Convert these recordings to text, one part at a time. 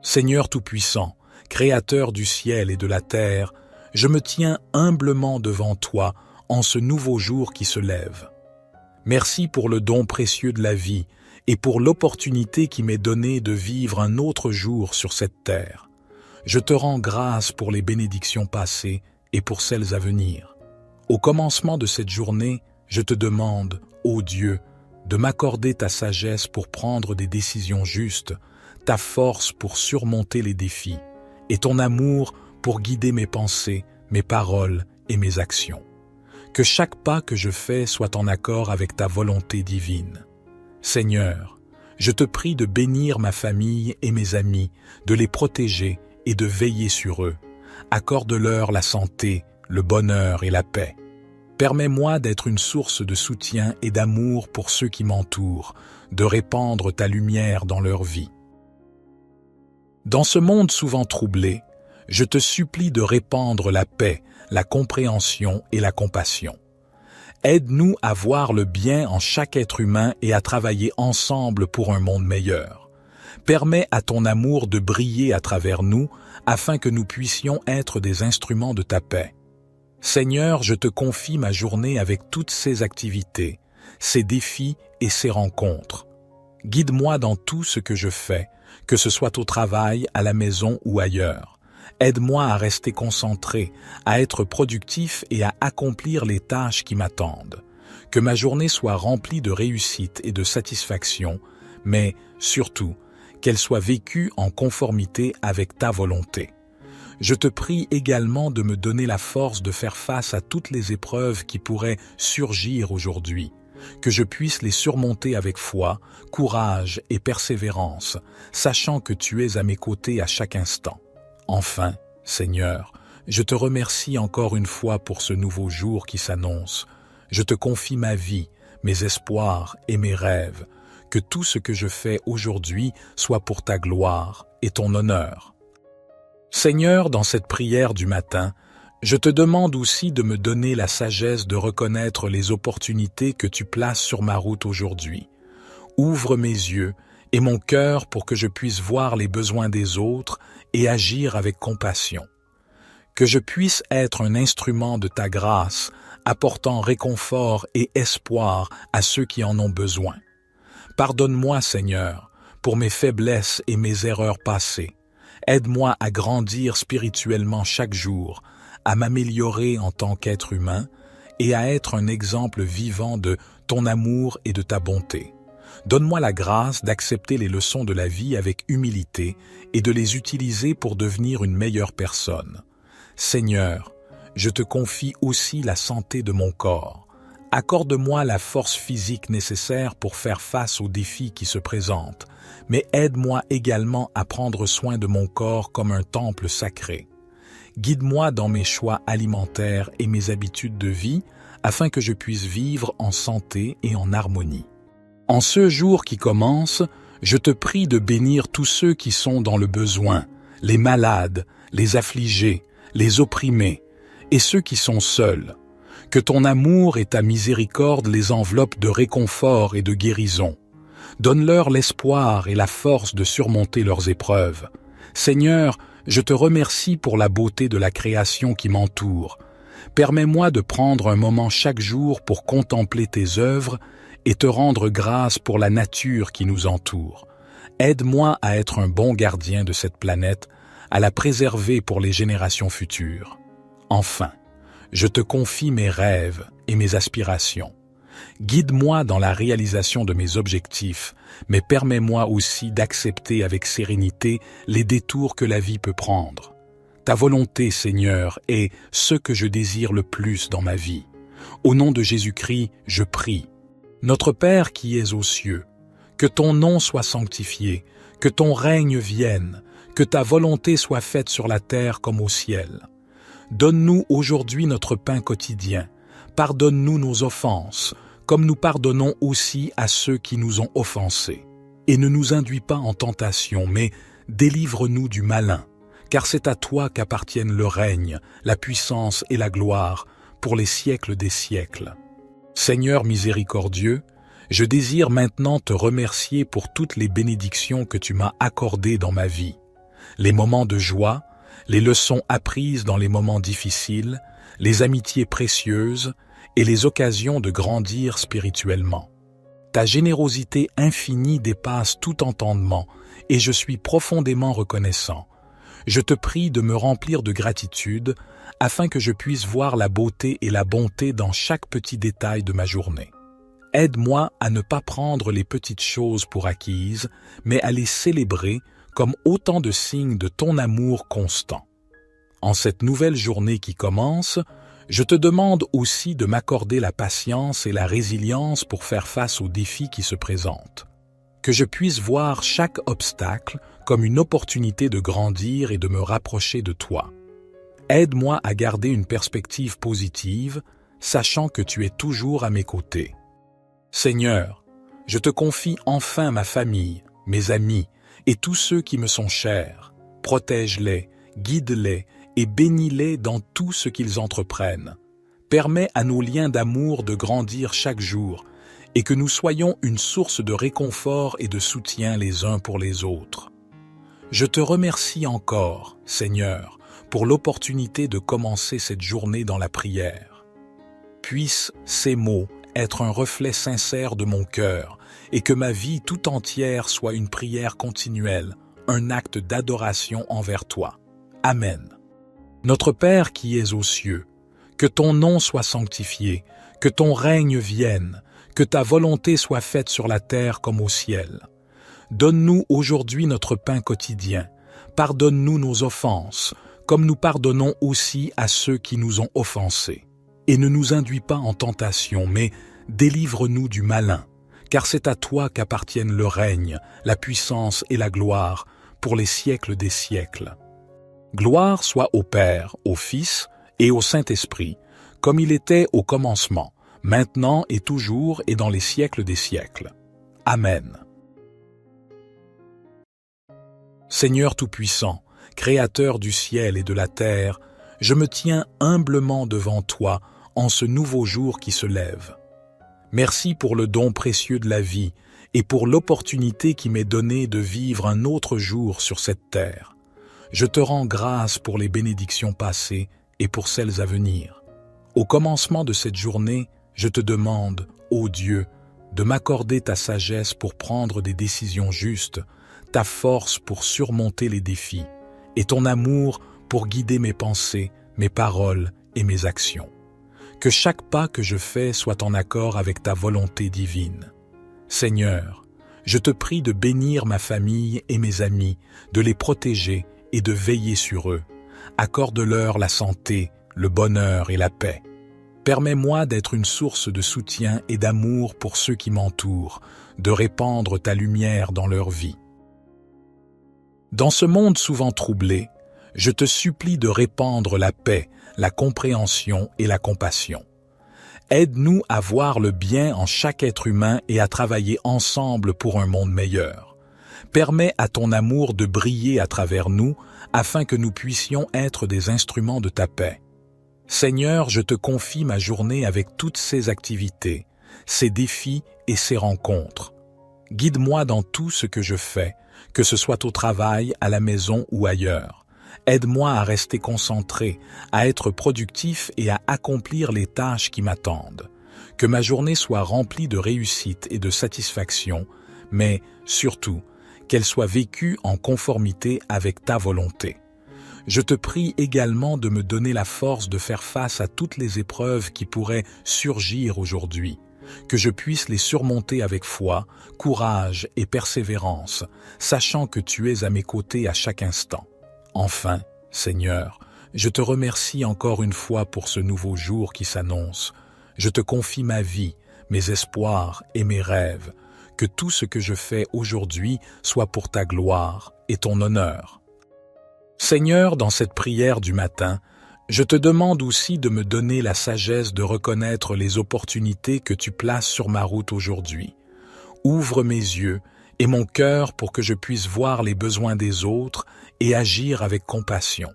Seigneur Tout-Puissant, Créateur du ciel et de la terre, je me tiens humblement devant toi en ce nouveau jour qui se lève. Merci pour le don précieux de la vie et pour l'opportunité qui m'est donnée de vivre un autre jour sur cette terre. Je te rends grâce pour les bénédictions passées et pour celles à venir. Au commencement de cette journée, je te demande, ô Dieu, de m'accorder ta sagesse pour prendre des décisions justes, ta force pour surmonter les défis, et ton amour pour guider mes pensées, mes paroles et mes actions. Que chaque pas que je fais soit en accord avec ta volonté divine. Seigneur, je te prie de bénir ma famille et mes amis, de les protéger et de veiller sur eux. Accorde-leur la santé, le bonheur et la paix. Permets-moi d'être une source de soutien et d'amour pour ceux qui m'entourent, de répandre ta lumière dans leur vie. Dans ce monde souvent troublé, je te supplie de répandre la paix, la compréhension et la compassion. Aide-nous à voir le bien en chaque être humain et à travailler ensemble pour un monde meilleur. Permets à ton amour de briller à travers nous afin que nous puissions être des instruments de ta paix. Seigneur, je te confie ma journée avec toutes ses activités, ses défis et ses rencontres. Guide-moi dans tout ce que je fais, que ce soit au travail, à la maison ou ailleurs. Aide-moi à rester concentré, à être productif et à accomplir les tâches qui m'attendent. Que ma journée soit remplie de réussite et de satisfaction, mais surtout, qu'elle soit vécue en conformité avec ta volonté. Je te prie également de me donner la force de faire face à toutes les épreuves qui pourraient surgir aujourd'hui, que je puisse les surmonter avec foi, courage et persévérance, sachant que tu es à mes côtés à chaque instant. Enfin, Seigneur, je te remercie encore une fois pour ce nouveau jour qui s'annonce. Je te confie ma vie, mes espoirs et mes rêves, que tout ce que je fais aujourd'hui soit pour ta gloire et ton honneur. Seigneur, dans cette prière du matin, je te demande aussi de me donner la sagesse de reconnaître les opportunités que tu places sur ma route aujourd'hui. Ouvre mes yeux et mon cœur pour que je puisse voir les besoins des autres et agir avec compassion. Que je puisse être un instrument de ta grâce, apportant réconfort et espoir à ceux qui en ont besoin. Pardonne-moi, Seigneur, pour mes faiblesses et mes erreurs passées. Aide-moi à grandir spirituellement chaque jour, à m'améliorer en tant qu'être humain et à être un exemple vivant de ton amour et de ta bonté. Donne-moi la grâce d'accepter les leçons de la vie avec humilité et de les utiliser pour devenir une meilleure personne. Seigneur, je te confie aussi la santé de mon corps. Accorde-moi la force physique nécessaire pour faire face aux défis qui se présentent, mais aide-moi également à prendre soin de mon corps comme un temple sacré. Guide-moi dans mes choix alimentaires et mes habitudes de vie afin que je puisse vivre en santé et en harmonie. En ce jour qui commence, je te prie de bénir tous ceux qui sont dans le besoin, les malades, les affligés, les opprimés et ceux qui sont seuls. Que ton amour et ta miséricorde les enveloppent de réconfort et de guérison. Donne-leur l'espoir et la force de surmonter leurs épreuves. Seigneur, je te remercie pour la beauté de la création qui m'entoure. Permets-moi de prendre un moment chaque jour pour contempler tes œuvres et te rendre grâce pour la nature qui nous entoure. Aide-moi à être un bon gardien de cette planète, à la préserver pour les générations futures. Enfin, je te confie mes rêves et mes aspirations. Guide-moi dans la réalisation de mes objectifs, mais permets-moi aussi d'accepter avec sérénité les détours que la vie peut prendre. Ta volonté, Seigneur, est ce que je désire le plus dans ma vie. Au nom de Jésus-Christ, je prie. Notre Père qui es aux cieux, que ton nom soit sanctifié, que ton règne vienne, que ta volonté soit faite sur la terre comme au ciel. Donne-nous aujourd'hui notre pain quotidien. Pardonne-nous nos offenses, comme nous pardonnons aussi à ceux qui nous ont offensés. Et ne nous induis pas en tentation, mais délivre-nous du malin, car c'est à toi qu'appartiennent le règne, la puissance et la gloire, pour les siècles des siècles. Seigneur miséricordieux, je désire maintenant te remercier pour toutes les bénédictions que tu m'as accordées dans ma vie. les moments de joie, les leçons apprises dans les moments difficiles, les amitiés précieuses et les occasions de grandir spirituellement. Ta générosité infinie dépasse tout entendement et je suis profondément reconnaissant. Je te prie de me remplir de gratitude afin que je puisse voir la beauté et la bonté dans chaque petit détail de ma journée. Aide-moi à ne pas prendre les petites choses pour acquises, mais à les célébrer comme autant de signes de ton amour constant. En cette nouvelle journée qui commence, je te demande aussi de m'accorder la patience et la résilience pour faire face aux défis qui se présentent. Que je puisse voir chaque obstacle comme une opportunité de grandir et de me rapprocher de toi. Aide-moi à garder une perspective positive, sachant que tu es toujours à mes côtés. Seigneur, je te confie enfin ma famille, mes amis et tous ceux qui me sont chers. Protège-les, guide-les et bénis-les dans tout ce qu'ils entreprennent. Permets à nos liens d'amour de grandir chaque jour et que nous soyons une source de réconfort et de soutien les uns pour les autres. Je te remercie encore, Seigneur, pour l'opportunité de commencer cette journée dans la prière. Puissent ces mots être un reflet sincère de mon cœur et que ma vie tout entière soit une prière continuelle, un acte d'adoration envers toi. Amen. Notre Père qui es aux cieux, que ton nom soit sanctifié, que ton règne vienne, que ta volonté soit faite sur la terre comme au ciel. Donne-nous aujourd'hui notre pain quotidien. Pardonne-nous nos offenses, comme nous pardonnons aussi à ceux qui nous ont offensés. Et ne nous induis pas en tentation, mais délivre-nous du malin, car c'est à toi qu'appartiennent le règne, la puissance et la gloire, pour les siècles des siècles. Gloire soit au Père, au Fils et au Saint-Esprit, comme il était au commencement, maintenant et toujours et dans les siècles des siècles. Amen. Seigneur Tout-Puissant, Créateur du ciel et de la terre, je me tiens humblement devant toi en ce nouveau jour qui se lève. Merci pour le don précieux de la vie et pour l'opportunité qui m'est donnée de vivre un autre jour sur cette terre. Je te rends grâce pour les bénédictions passées et pour celles à venir. Au commencement de cette journée, je te demande, ô Dieu, de m'accorder ta sagesse pour prendre des décisions justes, ta force pour surmonter les défis, et ton amour pour guider mes pensées, mes paroles et mes actions. Que chaque pas que je fais soit en accord avec ta volonté divine. Seigneur, je te prie de bénir ma famille et mes amis, de les protéger et de veiller sur eux. Accorde-leur la santé, le bonheur et la paix. Permets-moi d'être une source de soutien et d'amour pour ceux qui m'entourent, de répandre ta lumière dans leur vie. Dans ce monde souvent troublé, je te supplie de répandre la paix, la compréhension et la compassion. Aide-nous à voir le bien en chaque être humain et à travailler ensemble pour un monde meilleur. Permets à ton amour de briller à travers nous afin que nous puissions être des instruments de ta paix. Seigneur, je te confie ma journée avec toutes ses activités, ses défis et ses rencontres. Guide-moi dans tout ce que je fais, que ce soit au travail, à la maison ou ailleurs. Aide-moi à rester concentré, à être productif et à accomplir les tâches qui m'attendent. Que ma journée soit remplie de réussite et de satisfaction, mais surtout, qu'elle soit vécue en conformité avec ta volonté. Je te prie également de me donner la force de faire face à toutes les épreuves qui pourraient surgir aujourd'hui, que je puisse les surmonter avec foi, courage et persévérance, sachant que tu es à mes côtés à chaque instant. Enfin, Seigneur, je te remercie encore une fois pour ce nouveau jour qui s'annonce. Je te confie ma vie, mes espoirs et mes rêves, que tout ce que je fais aujourd'hui soit pour ta gloire et ton honneur. Seigneur, dans cette prière du matin, je te demande aussi de me donner la sagesse de reconnaître les opportunités que tu places sur ma route aujourd'hui. Ouvre mes yeux et mon cœur pour que je puisse voir les besoins des autres et agir avec compassion.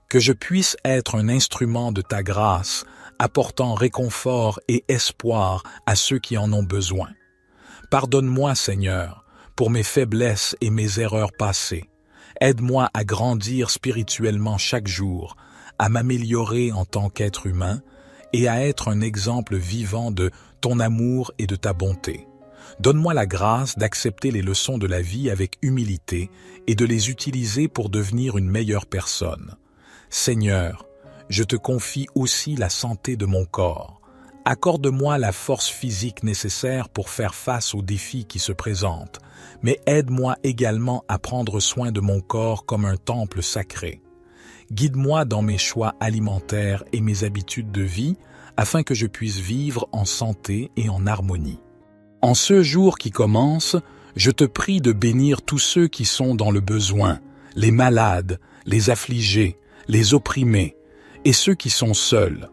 Que je puisse être un instrument de ta grâce, apportant réconfort et espoir à ceux qui en ont besoin. Pardonne-moi, Seigneur, pour mes faiblesses et mes erreurs passées. Aide-moi à grandir spirituellement chaque jour, à m'améliorer en tant qu'être humain et à être un exemple vivant de ton amour et de ta bonté. Donne-moi la grâce d'accepter les leçons de la vie avec humilité et de les utiliser pour devenir une meilleure personne. Seigneur, je te confie aussi la santé de mon corps. Accorde-moi la force physique nécessaire pour faire face aux défis qui se présentent, mais aide-moi également à prendre soin de mon corps comme un temple sacré. Guide-moi dans mes choix alimentaires et mes habitudes de vie afin que je puisse vivre en santé et en harmonie. En ce jour qui commence, je te prie de bénir tous ceux qui sont dans le besoin, les malades, les affligés, les opprimés et ceux qui sont seuls.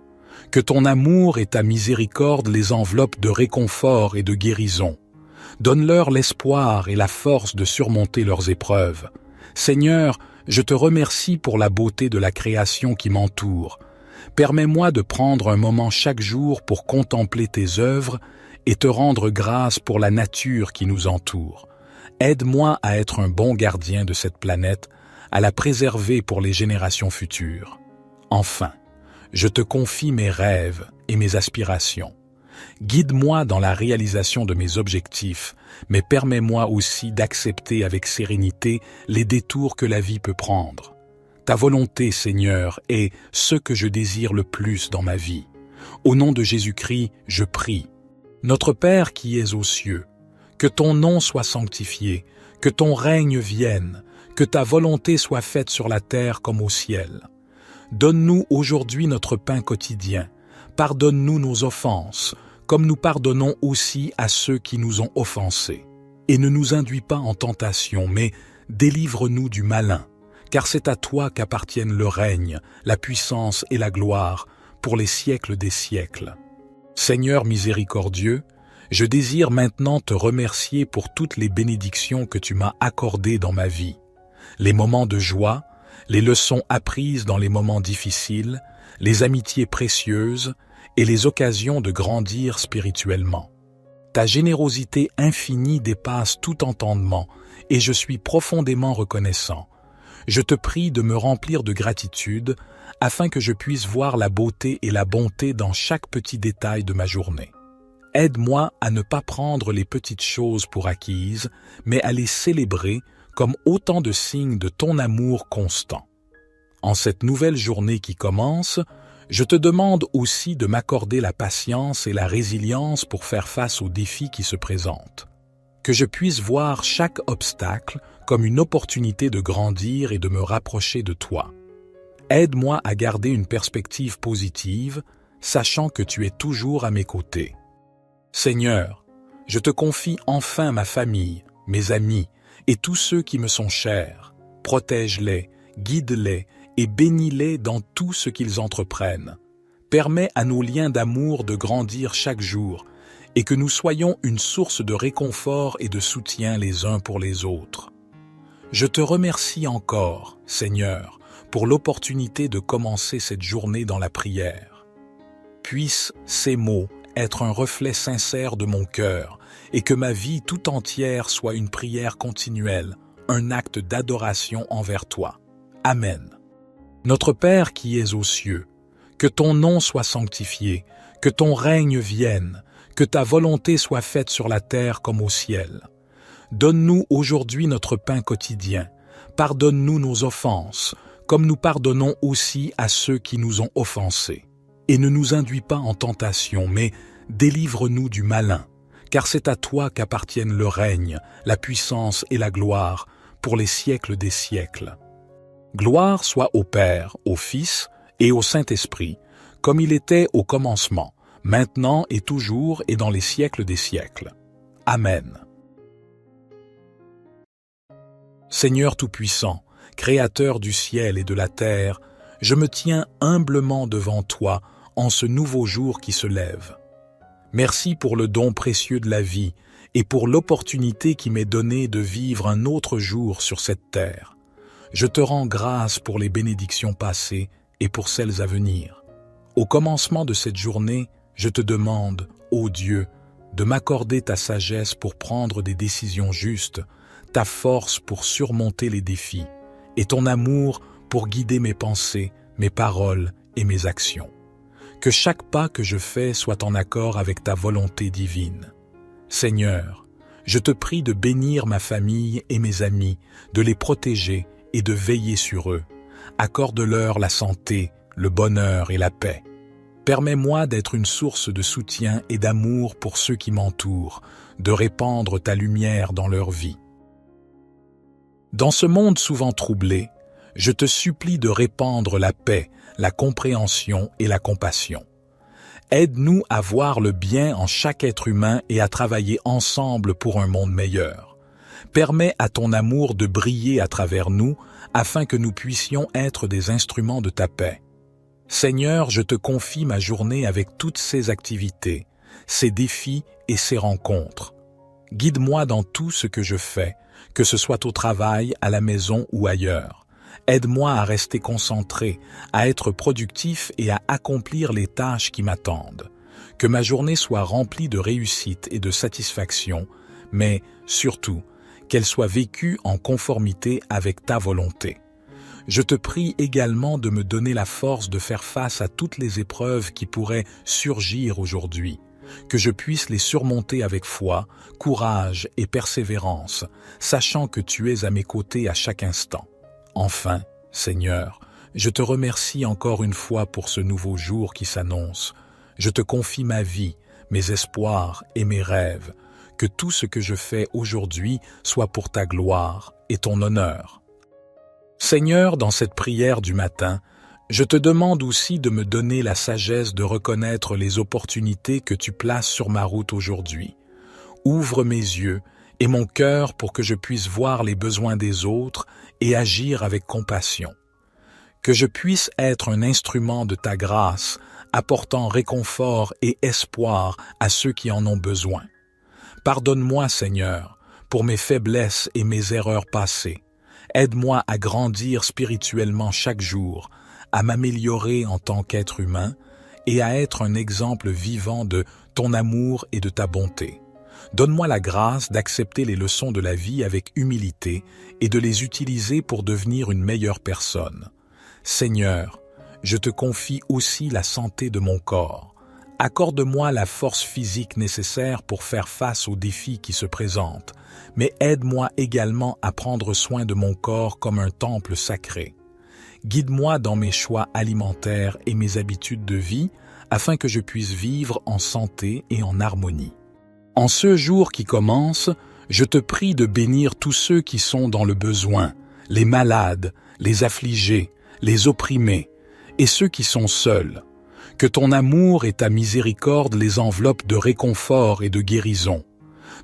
Que ton amour et ta miséricorde les enveloppent de réconfort et de guérison. Donne-leur l'espoir et la force de surmonter leurs épreuves. Seigneur, je te remercie pour la beauté de la création qui m'entoure. Permets-moi de prendre un moment chaque jour pour contempler tes œuvres et te rendre grâce pour la nature qui nous entoure. Aide-moi à être un bon gardien de cette planète, à la préserver pour les générations futures. Enfin, je te confie mes rêves et mes aspirations. Guide-moi dans la réalisation de mes objectifs, mais permets-moi aussi d'accepter avec sérénité les détours que la vie peut prendre. Ta volonté, Seigneur, est ce que je désire le plus dans ma vie. Au nom de Jésus-Christ, je prie. Notre Père qui es aux cieux, que ton nom soit sanctifié, que ton règne vienne, que ta volonté soit faite sur la terre comme au ciel. Donne-nous aujourd'hui notre pain quotidien. Pardonne-nous nos offenses, comme nous pardonnons aussi à ceux qui nous ont offensés. Et ne nous induis pas en tentation, mais délivre-nous du malin, car c'est à toi qu'appartiennent le règne, la puissance et la gloire, pour les siècles des siècles. Seigneur miséricordieux, je désire maintenant te remercier pour toutes les bénédictions que tu m'as accordées dans ma vie. Les moments de joie, les leçons apprises dans les moments difficiles, les amitiés précieuses et les occasions de grandir spirituellement. Ta générosité infinie dépasse tout entendement et je suis profondément reconnaissant. Je te prie de me remplir de gratitude afin que je puisse voir la beauté et la bonté dans chaque petit détail de ma journée. Aide-moi à ne pas prendre les petites choses pour acquises, mais à les célébrer comme autant de signes de ton amour constant. En cette nouvelle journée qui commence, je te demande aussi de m'accorder la patience et la résilience pour faire face aux défis qui se présentent. Que je puisse voir chaque obstacle comme une opportunité de grandir et de me rapprocher de toi. Aide-moi à garder une perspective positive, sachant que tu es toujours à mes côtés. Seigneur, je te confie enfin ma famille, mes amis et tous ceux qui me sont chers. Protège-les, guide-les et bénis-les dans tout ce qu'ils entreprennent. Permets à nos liens d'amour de grandir chaque jour et que nous soyons une source de réconfort et de soutien les uns pour les autres. Je te remercie encore, Seigneur, pour l'opportunité de commencer cette journée dans la prière. Puissent ces mots être un reflet sincère de mon cœur et que ma vie tout entière soit une prière continuelle, un acte d'adoration envers toi. Amen. Notre Père qui es aux cieux, que ton nom soit sanctifié, que ton règne vienne, que ta volonté soit faite sur la terre comme au ciel. Donne-nous aujourd'hui notre pain quotidien. Pardonne-nous nos offenses, comme nous pardonnons aussi à ceux qui nous ont offensés. Et ne nous induis pas en tentation, mais délivre-nous du malin, car c'est à toi qu'appartiennent le règne, la puissance et la gloire, pour les siècles des siècles. Gloire soit au Père, au Fils et au Saint-Esprit, comme il était au commencement, maintenant et toujours et dans les siècles des siècles. Amen. Seigneur Tout-Puissant, Créateur du ciel et de la terre, je me tiens humblement devant toi en ce nouveau jour qui se lève. Merci pour le don précieux de la vie et pour l'opportunité qui m'est donnée de vivre un autre jour sur cette terre. Je te rends grâce pour les bénédictions passées et pour celles à venir. Au commencement de cette journée, je te demande, ô Dieu, de m'accorder ta sagesse pour prendre des décisions justes, ta force pour surmonter les défis, et ton amour pour guider mes pensées, mes paroles et mes actions. Que chaque pas que je fais soit en accord avec ta volonté divine. Seigneur, je te prie de bénir ma famille et mes amis, de les protéger et de veiller sur eux. Accorde-leur la santé, le bonheur et la paix. Permets-moi d'être une source de soutien et d'amour pour ceux qui m'entourent, de répandre ta lumière dans leur vie. Dans ce monde souvent troublé, je te supplie de répandre la paix, la compréhension et la compassion. Aide-nous à voir le bien en chaque être humain et à travailler ensemble pour un monde meilleur. Permets à ton amour de briller à travers nous afin que nous puissions être des instruments de ta paix. Seigneur, je te confie ma journée avec toutes ses activités, ses défis et ses rencontres. Guide-moi dans tout ce que je fais, que ce soit au travail, à la maison ou ailleurs. Aide-moi à rester concentré, à être productif et à accomplir les tâches qui m'attendent. Que ma journée soit remplie de réussite et de satisfaction, mais surtout, qu'elle soit vécue en conformité avec ta volonté. Je te prie également de me donner la force de faire face à toutes les épreuves qui pourraient surgir aujourd'hui, que je puisse les surmonter avec foi, courage et persévérance, sachant que tu es à mes côtés à chaque instant. Enfin, Seigneur, je te remercie encore une fois pour ce nouveau jour qui s'annonce. Je te confie ma vie, mes espoirs et mes rêves, que tout ce que je fais aujourd'hui soit pour ta gloire et ton honneur. Seigneur, dans cette prière du matin, je te demande aussi de me donner la sagesse de reconnaître les opportunités que tu places sur ma route aujourd'hui. Ouvre mes yeux et mon cœur pour que je puisse voir les besoins des autres et agir avec compassion. Que je puisse être un instrument de ta grâce, apportant réconfort et espoir à ceux qui en ont besoin. Pardonne-moi, Seigneur, pour mes faiblesses et mes erreurs passées. Aide-moi à grandir spirituellement chaque jour, à m'améliorer en tant qu'être humain et à être un exemple vivant de ton amour et de ta bonté. Donne-moi la grâce d'accepter les leçons de la vie avec humilité et de les utiliser pour devenir une meilleure personne. Seigneur, je te confie aussi la santé de mon corps. Accorde-moi la force physique nécessaire pour faire face aux défis qui se présentent, mais aide-moi également à prendre soin de mon corps comme un temple sacré. Guide-moi dans mes choix alimentaires et mes habitudes de vie afin que je puisse vivre en santé et en harmonie. En ce jour qui commence, je te prie de bénir tous ceux qui sont dans le besoin, les malades, les affligés, les opprimés et ceux qui sont seuls. Que ton amour et ta miséricorde les enveloppent de réconfort et de guérison.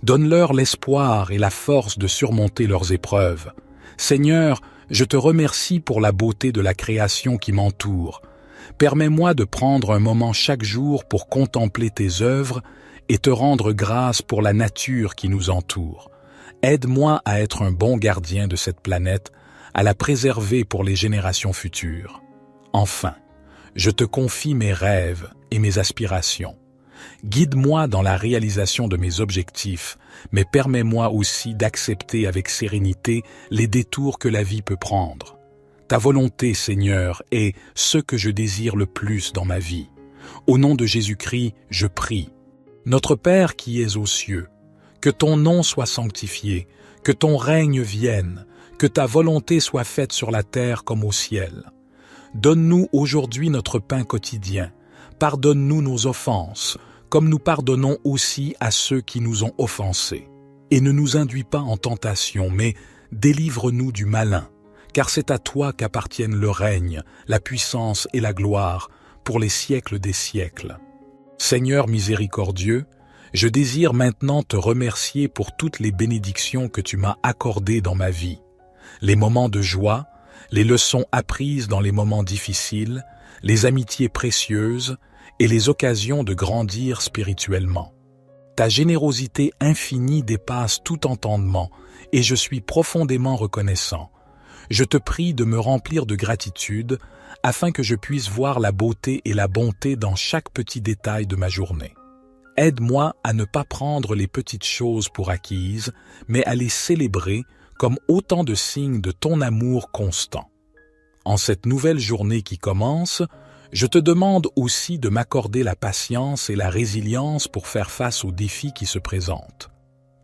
Donne-leur l'espoir et la force de surmonter leurs épreuves. Seigneur, je te remercie pour la beauté de la création qui m'entoure. Permets-moi de prendre un moment chaque jour pour contempler tes œuvres et te rendre grâce pour la nature qui nous entoure. Aide-moi à être un bon gardien de cette planète, à la préserver pour les générations futures. Enfin, je te confie mes rêves et mes aspirations. Guide-moi dans la réalisation de mes objectifs, mais permets-moi aussi d'accepter avec sérénité les détours que la vie peut prendre. Ta volonté, Seigneur, est ce que je désire le plus dans ma vie. Au nom de Jésus-Christ, je prie. Notre Père qui es aux cieux, que ton nom soit sanctifié, que ton règne vienne, que ta volonté soit faite sur la terre comme au ciel. Donne-nous aujourd'hui notre pain quotidien. Pardonne-nous nos offenses, comme nous pardonnons aussi à ceux qui nous ont offensés. Et ne nous induis pas en tentation, mais délivre-nous du malin, car c'est à toi qu'appartiennent le règne, la puissance et la gloire, pour les siècles des siècles. Seigneur miséricordieux, je désire maintenant te remercier pour toutes les bénédictions que tu m'as accordées dans ma vie. Les moments de joie, les leçons apprises dans les moments difficiles, les amitiés précieuses et les occasions de grandir spirituellement. Ta générosité infinie dépasse tout entendement et je suis profondément reconnaissant. Je te prie de me remplir de gratitude afin que je puisse voir la beauté et la bonté dans chaque petit détail de ma journée. Aide-moi à ne pas prendre les petites choses pour acquises, mais à les célébrer comme autant de signes de ton amour constant. En cette nouvelle journée qui commence, je te demande aussi de m'accorder la patience et la résilience pour faire face aux défis qui se présentent.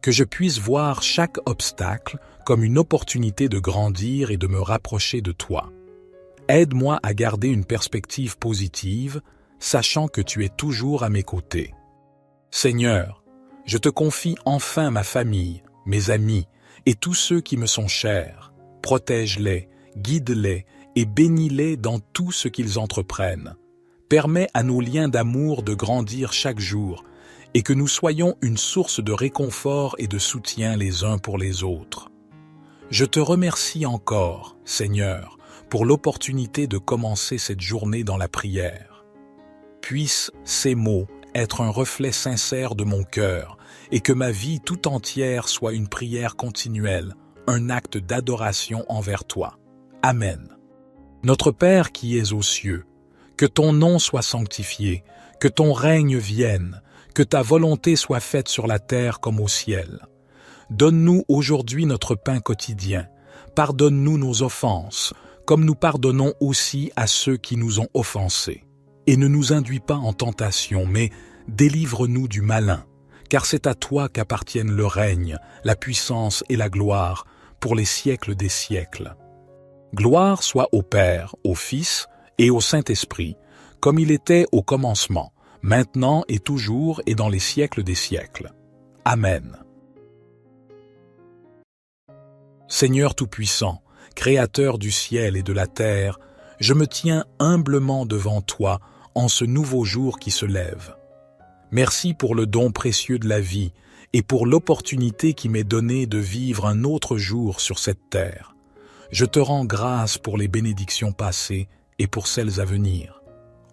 Que je puisse voir chaque obstacle comme une opportunité de grandir et de me rapprocher de toi. Aide-moi à garder une perspective positive, sachant que tu es toujours à mes côtés. Seigneur, je te confie enfin ma famille, mes amis et tous ceux qui me sont chers. Protège-les, guide-les et bénis-les dans tout ce qu'ils entreprennent. Permets à nos liens d'amour de grandir chaque jour et que nous soyons une source de réconfort et de soutien les uns pour les autres. Je te remercie encore, Seigneur, pour l'opportunité de commencer cette journée dans la prière. Puissent ces mots être un reflet sincère de mon cœur et que ma vie tout entière soit une prière continuelle, un acte d'adoration envers toi. Amen. Notre Père qui es aux cieux, que ton nom soit sanctifié, que ton règne vienne, que ta volonté soit faite sur la terre comme au ciel. Donne-nous aujourd'hui notre pain quotidien. Pardonne-nous nos offenses, comme nous pardonnons aussi à ceux qui nous ont offensés. Et ne nous induis pas en tentation, mais délivre-nous du malin, car c'est à toi qu'appartiennent le règne, la puissance et la gloire, pour les siècles des siècles. Gloire soit au Père, au Fils et au Saint-Esprit, comme il était au commencement, maintenant et toujours et dans les siècles des siècles. Amen. Seigneur Tout-Puissant, Créateur du ciel et de la terre, je me tiens humblement devant toi en ce nouveau jour qui se lève. Merci pour le don précieux de la vie et pour l'opportunité qui m'est donnée de vivre un autre jour sur cette terre. Je te rends grâce pour les bénédictions passées et pour celles à venir.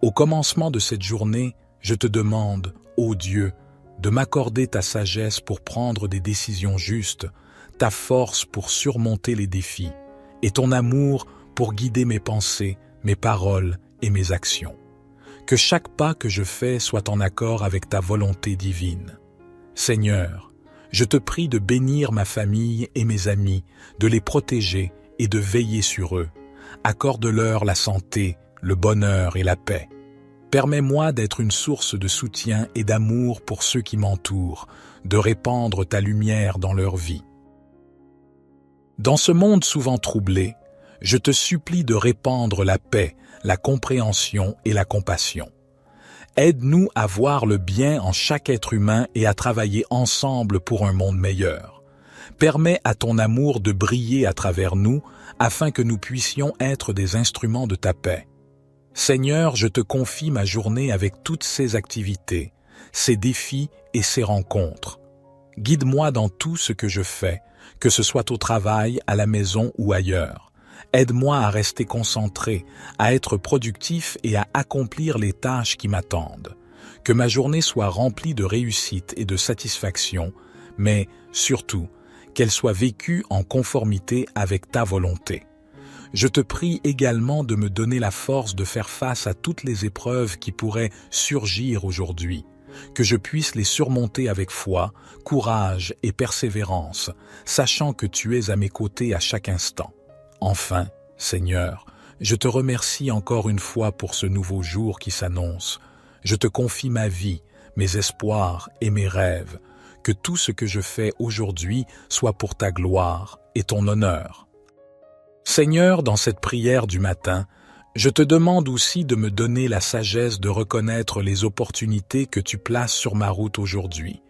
Au commencement de cette journée, je te demande, ô Dieu, de m'accorder ta sagesse pour prendre des décisions justes, ta force pour surmonter les défis, et ton amour pour guider mes pensées, mes paroles et mes actions. Que chaque pas que je fais soit en accord avec ta volonté divine. Seigneur, je te prie de bénir ma famille et mes amis, de les protéger et de veiller sur eux. Accorde-leur la santé, le bonheur et la paix. Permets-moi d'être une source de soutien et d'amour pour ceux qui m'entourent, de répandre ta lumière dans leur vie. Dans ce monde souvent troublé, je te supplie de répandre la paix, la compréhension et la compassion. Aide-nous à voir le bien en chaque être humain et à travailler ensemble pour un monde meilleur. Permets à ton amour de briller à travers nous afin que nous puissions être des instruments de ta paix. Seigneur, je te confie ma journée avec toutes ses activités, ses défis et ses rencontres. Guide-moi dans tout ce que je fais, que ce soit au travail, à la maison ou ailleurs. Aide-moi à rester concentré, à être productif et à accomplir les tâches qui m'attendent. Que ma journée soit remplie de réussite et de satisfaction, mais surtout, qu'elle soit vécue en conformité avec ta volonté. Je te prie également de me donner la force de faire face à toutes les épreuves qui pourraient surgir aujourd'hui, que je puisse les surmonter avec foi, courage et persévérance, sachant que tu es à mes côtés à chaque instant. Enfin, Seigneur, je te remercie encore une fois pour ce nouveau jour qui s'annonce. Je te confie ma vie, mes espoirs et mes rêves, que tout ce que je fais aujourd'hui soit pour ta gloire et ton honneur. Seigneur, dans cette prière du matin, je te demande aussi de me donner la sagesse de reconnaître les opportunités que tu places sur ma route aujourd'hui.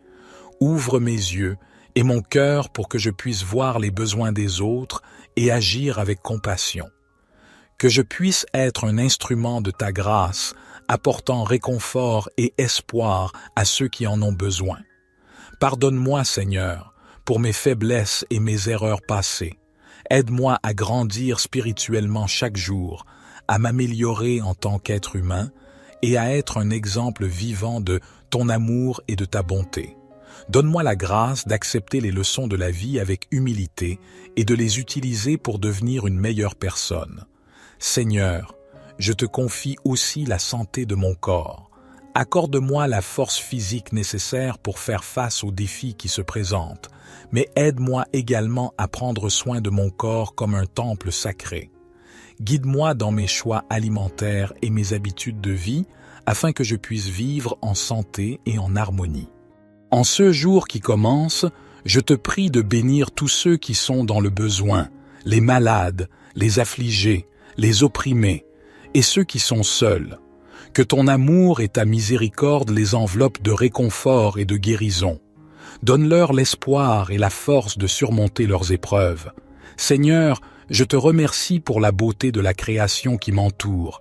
Ouvre mes yeux et mon cœur pour que je puisse voir les besoins des autres et agir avec compassion. Que je puisse être un instrument de ta grâce, apportant réconfort et espoir à ceux qui en ont besoin. Pardonne-moi, Seigneur, pour mes faiblesses et mes erreurs passées. Aide-moi à grandir spirituellement chaque jour, à m'améliorer en tant qu'être humain et à être un exemple vivant de ton amour et de ta bonté. Donne-moi la grâce d'accepter les leçons de la vie avec humilité et de les utiliser pour devenir une meilleure personne. Seigneur, je te confie aussi la santé de mon corps. Accorde-moi la force physique nécessaire pour faire face aux défis qui se présentent, mais aide-moi également à prendre soin de mon corps comme un temple sacré. Guide-moi dans mes choix alimentaires et mes habitudes de vie afin que je puisse vivre en santé et en harmonie. En ce jour qui commence, je te prie de bénir tous ceux qui sont dans le besoin, les malades, les affligés, les opprimés et ceux qui sont seuls. Que ton amour et ta miséricorde les enveloppent de réconfort et de guérison. Donne-leur l'espoir et la force de surmonter leurs épreuves. Seigneur, je te remercie pour la beauté de la création qui m'entoure.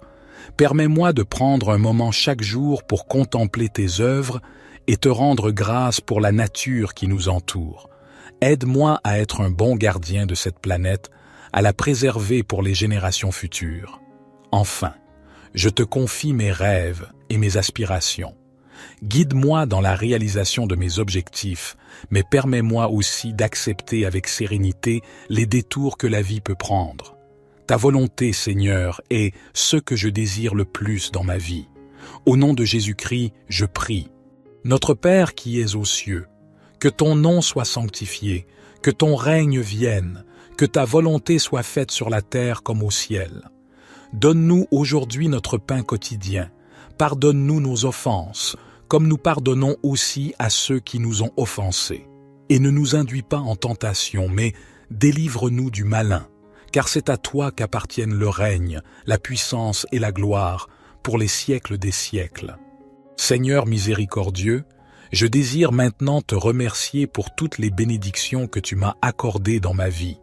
Permets-moi de prendre un moment chaque jour pour contempler tes œuvres et te rendre grâce pour la nature qui nous entoure. Aide-moi à être un bon gardien de cette planète, à la préserver pour les générations futures. Enfin, je te confie mes rêves et mes aspirations. Guide-moi dans la réalisation de mes objectifs, mais permets-moi aussi d'accepter avec sérénité les détours que la vie peut prendre. Ta volonté, Seigneur, est ce que je désire le plus dans ma vie. Au nom de Jésus-Christ, je prie. Notre Père qui es aux cieux, que ton nom soit sanctifié, que ton règne vienne, que ta volonté soit faite sur la terre comme au ciel. Donne-nous aujourd'hui notre pain quotidien. Pardonne-nous nos offenses, comme nous pardonnons aussi à ceux qui nous ont offensés. Et ne nous induis pas en tentation, mais délivre-nous du malin, car c'est à toi qu'appartiennent le règne, la puissance et la gloire, pour les siècles des siècles. Seigneur miséricordieux, je désire maintenant te remercier pour toutes les bénédictions que tu m'as accordées dans ma vie,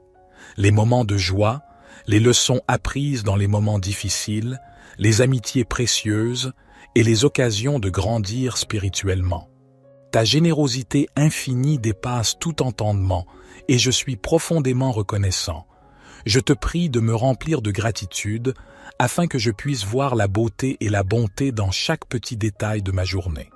les moments de joie, les leçons apprises dans les moments difficiles, les amitiés précieuses et les occasions de grandir spirituellement. Ta générosité infinie dépasse tout entendement et je suis profondément reconnaissant. Je te prie de me remplir de gratitude afin que je puisse voir la beauté et la bonté dans chaque petit détail de ma journée.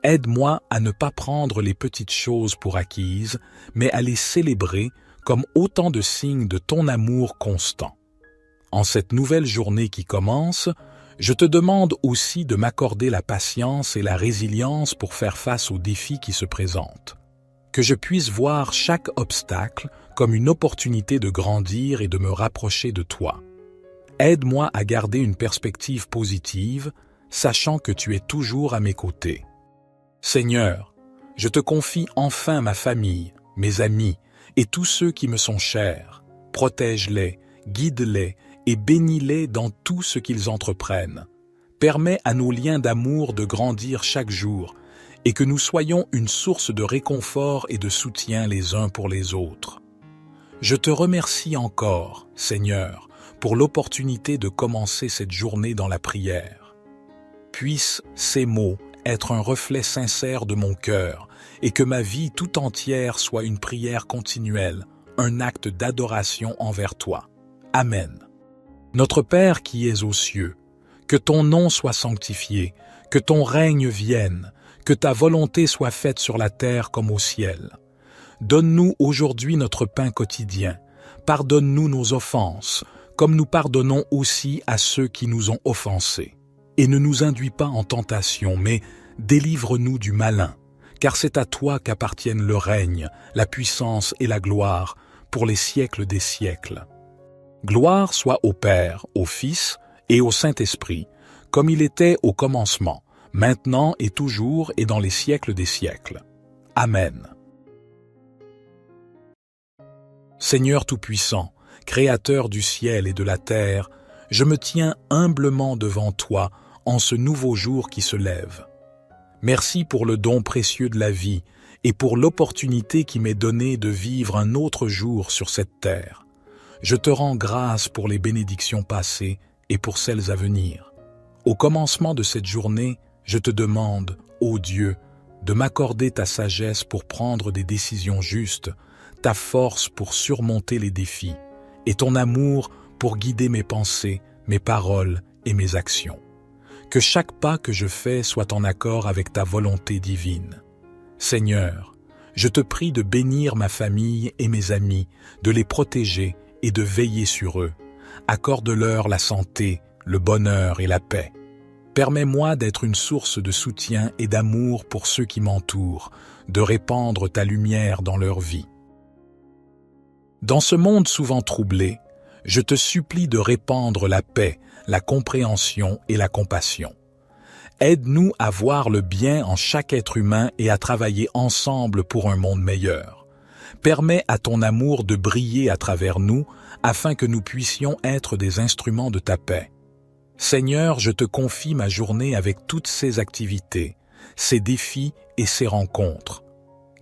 Aide-moi à ne pas prendre les petites choses pour acquises, mais à les célébrer comme autant de signes de ton amour constant. En cette nouvelle journée qui commence, je te demande aussi de m'accorder la patience et la résilience pour faire face aux défis qui se présentent. Que je puisse voir chaque obstacle comme une opportunité de grandir et de me rapprocher de toi. Aide-moi à garder une perspective positive, sachant que tu es toujours à mes côtés. Seigneur, je te confie enfin ma famille, mes amis et tous ceux qui me sont chers. Protège-les, guide-les et bénis-les dans tout ce qu'ils entreprennent. Permets à nos liens d'amour de grandir chaque jour et que nous soyons une source de réconfort et de soutien les uns pour les autres. Je te remercie encore, Seigneur, pour l'opportunité de commencer cette journée dans la prière. Puissent ces mots être un reflet sincère de mon cœur et que ma vie tout entière soit une prière continuelle, un acte d'adoration envers toi. Amen. Notre Père qui es aux cieux, que ton nom soit sanctifié, que ton règne vienne, que ta volonté soit faite sur la terre comme au ciel. Donne-nous aujourd'hui notre pain quotidien. Pardonne-nous nos offenses, comme nous pardonnons aussi à ceux qui nous ont offensés. Et ne nous induis pas en tentation, mais délivre-nous du malin, car c'est à toi qu'appartiennent le règne, la puissance et la gloire, pour les siècles des siècles. Gloire soit au Père, au Fils et au Saint-Esprit, comme il était au commencement, maintenant et toujours et dans les siècles des siècles. Amen. Seigneur Tout-Puissant, Créateur du ciel et de la terre, je me tiens humblement devant toi en ce nouveau jour qui se lève. Merci pour le don précieux de la vie et pour l'opportunité qui m'est donnée de vivre un autre jour sur cette terre. Je te rends grâce pour les bénédictions passées et pour celles à venir. Au commencement de cette journée, je te demande, ô Dieu, de m'accorder ta sagesse pour prendre des décisions justes, ta force pour surmonter les défis, et ton amour pour guider mes pensées, mes paroles et mes actions. Que chaque pas que je fais soit en accord avec ta volonté divine. Seigneur, je te prie de bénir ma famille et mes amis, de les protéger et de veiller sur eux. Accorde-leur la santé, le bonheur et la paix. Permets-moi d'être une source de soutien et d'amour pour ceux qui m'entourent, de répandre ta lumière dans leur vie. Dans ce monde souvent troublé, je te supplie de répandre la paix, la compréhension et la compassion. Aide-nous à voir le bien en chaque être humain et à travailler ensemble pour un monde meilleur. Permets à ton amour de briller à travers nous afin que nous puissions être des instruments de ta paix. Seigneur, je te confie ma journée avec toutes ses activités, ses défis et ses rencontres.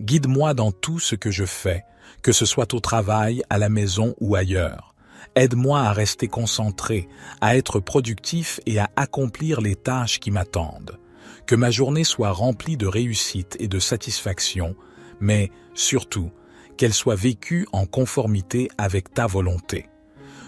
Guide-moi dans tout ce que je fais, que ce soit au travail, à la maison ou ailleurs. Aide-moi à rester concentré, à être productif et à accomplir les tâches qui m'attendent. Que ma journée soit remplie de réussite et de satisfaction, mais surtout, qu'elle soit vécue en conformité avec ta volonté.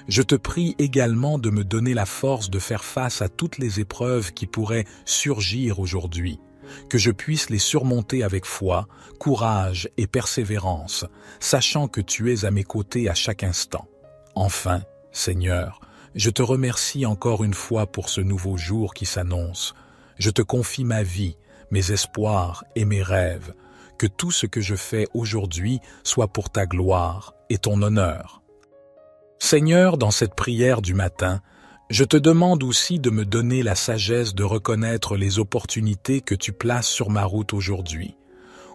Je te prie également de me donner la force de faire face à toutes les épreuves qui pourraient surgir aujourd'hui, que je puisse les surmonter avec foi, courage et persévérance, sachant que tu es à mes côtés à chaque instant. Enfin, Seigneur, je te remercie encore une fois pour ce nouveau jour qui s'annonce. Je te confie ma vie, mes espoirs et mes rêves, que tout ce que je fais aujourd'hui soit pour ta gloire et ton honneur. Seigneur, dans cette prière du matin, je te demande aussi de me donner la sagesse de reconnaître les opportunités que tu places sur ma route aujourd'hui.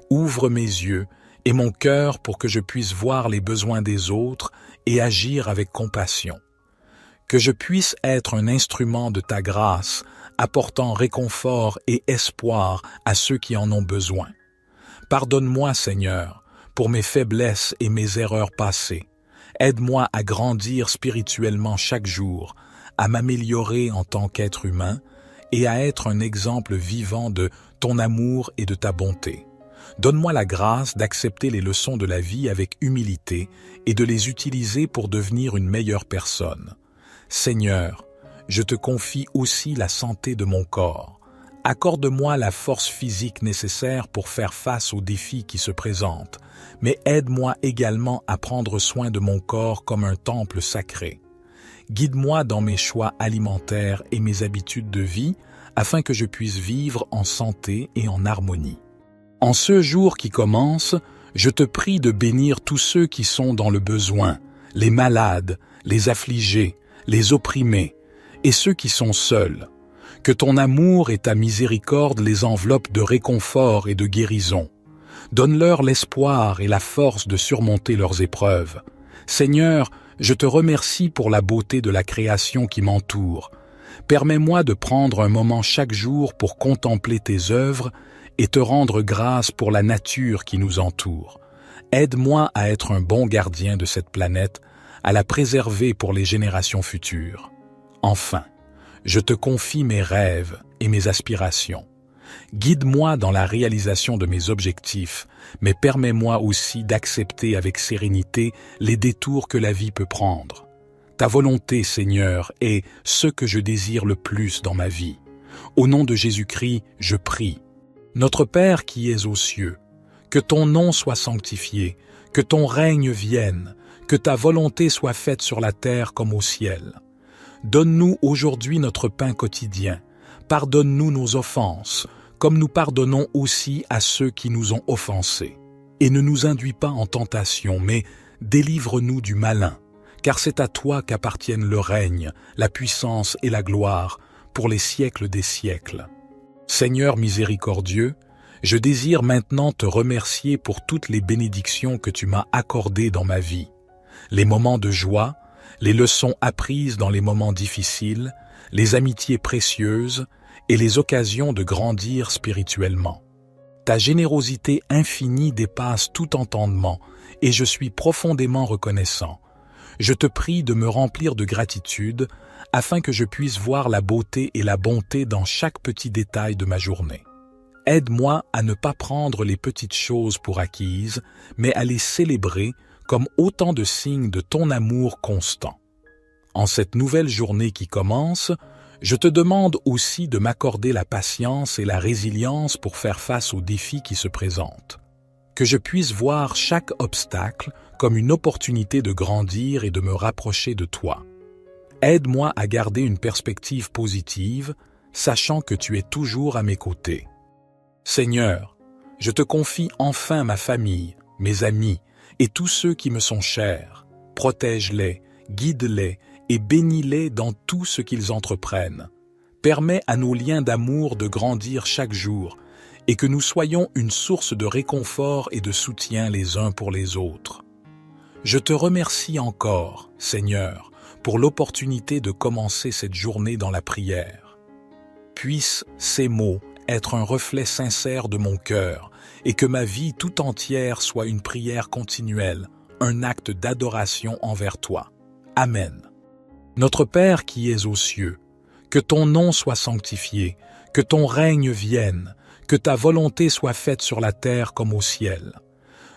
Ouvre mes yeux et mon cœur pour que je puisse voir les besoins des autres et agir avec compassion. Que je puisse être un instrument de ta grâce, apportant réconfort et espoir à ceux qui en ont besoin. Pardonne-moi, Seigneur, pour mes faiblesses et mes erreurs passées. Aide-moi à grandir spirituellement chaque jour, à m'améliorer en tant qu'être humain et à être un exemple vivant de ton amour et de ta bonté. Donne-moi la grâce d'accepter les leçons de la vie avec humilité et de les utiliser pour devenir une meilleure personne. Seigneur, je te confie aussi la santé de mon corps. Accorde-moi la force physique nécessaire pour faire face aux défis qui se présentent, mais aide-moi également à prendre soin de mon corps comme un temple sacré. Guide-moi dans mes choix alimentaires et mes habitudes de vie afin que je puisse vivre en santé et en harmonie. En ce jour qui commence, je te prie de bénir tous ceux qui sont dans le besoin, les malades, les affligés, les opprimés et ceux qui sont seuls. Que ton amour et ta miséricorde les enveloppent de réconfort et de guérison. Donne-leur l'espoir et la force de surmonter leurs épreuves. Seigneur, je te remercie pour la beauté de la création qui m'entoure. Permets-moi de prendre un moment chaque jour pour contempler tes œuvres et te rendre grâce pour la nature qui nous entoure. Aide-moi à être un bon gardien de cette planète, à la préserver pour les générations futures. Enfin, je te confie mes rêves et mes aspirations. Guide-moi dans la réalisation de mes objectifs, mais permets-moi aussi d'accepter avec sérénité les détours que la vie peut prendre. Ta volonté, Seigneur, est ce que je désire le plus dans ma vie. Au nom de Jésus-Christ, je prie. Notre Père qui es aux cieux, que ton nom soit sanctifié, que ton règne vienne, que ta volonté soit faite sur la terre comme au ciel. Donne-nous aujourd'hui notre pain quotidien. Pardonne-nous nos offenses, comme nous pardonnons aussi à ceux qui nous ont offensés. Et ne nous induis pas en tentation, mais délivre-nous du malin, car c'est à toi qu'appartiennent le règne, la puissance et la gloire, pour les siècles des siècles. Seigneur miséricordieux, je désire maintenant te remercier pour toutes les bénédictions que tu m'as accordées dans ma vie. Les moments de joie, les leçons apprises dans les moments difficiles, les amitiés précieuses et les occasions de grandir spirituellement. Ta générosité infinie dépasse tout entendement et je suis profondément reconnaissant. Je te prie de me remplir de gratitude afin que je puisse voir la beauté et la bonté dans chaque petit détail de ma journée. Aide-moi à ne pas prendre les petites choses pour acquises, mais à les célébrer comme autant de signes de ton amour constant. En cette nouvelle journée qui commence, je te demande aussi de m'accorder la patience et la résilience pour faire face aux défis qui se présentent. Que je puisse voir chaque obstacle comme une opportunité de grandir et de me rapprocher de toi. Aide-moi à garder une perspective positive, sachant que tu es toujours à mes côtés. Seigneur, je te confie enfin ma famille, mes amis et tous ceux qui me sont chers. Protège-les, guide-les et bénis-les dans tout ce qu'ils entreprennent. Permets à nos liens d'amour de grandir chaque jour et que nous soyons une source de réconfort et de soutien les uns pour les autres. Je te remercie encore, Seigneur, pour l'opportunité de commencer cette journée dans la prière. Puissent ces mots être un reflet sincère de mon cœur et que ma vie tout entière soit une prière continuelle, un acte d'adoration envers toi. Amen. Notre Père qui es aux cieux, que ton nom soit sanctifié, que ton règne vienne, que ta volonté soit faite sur la terre comme au ciel.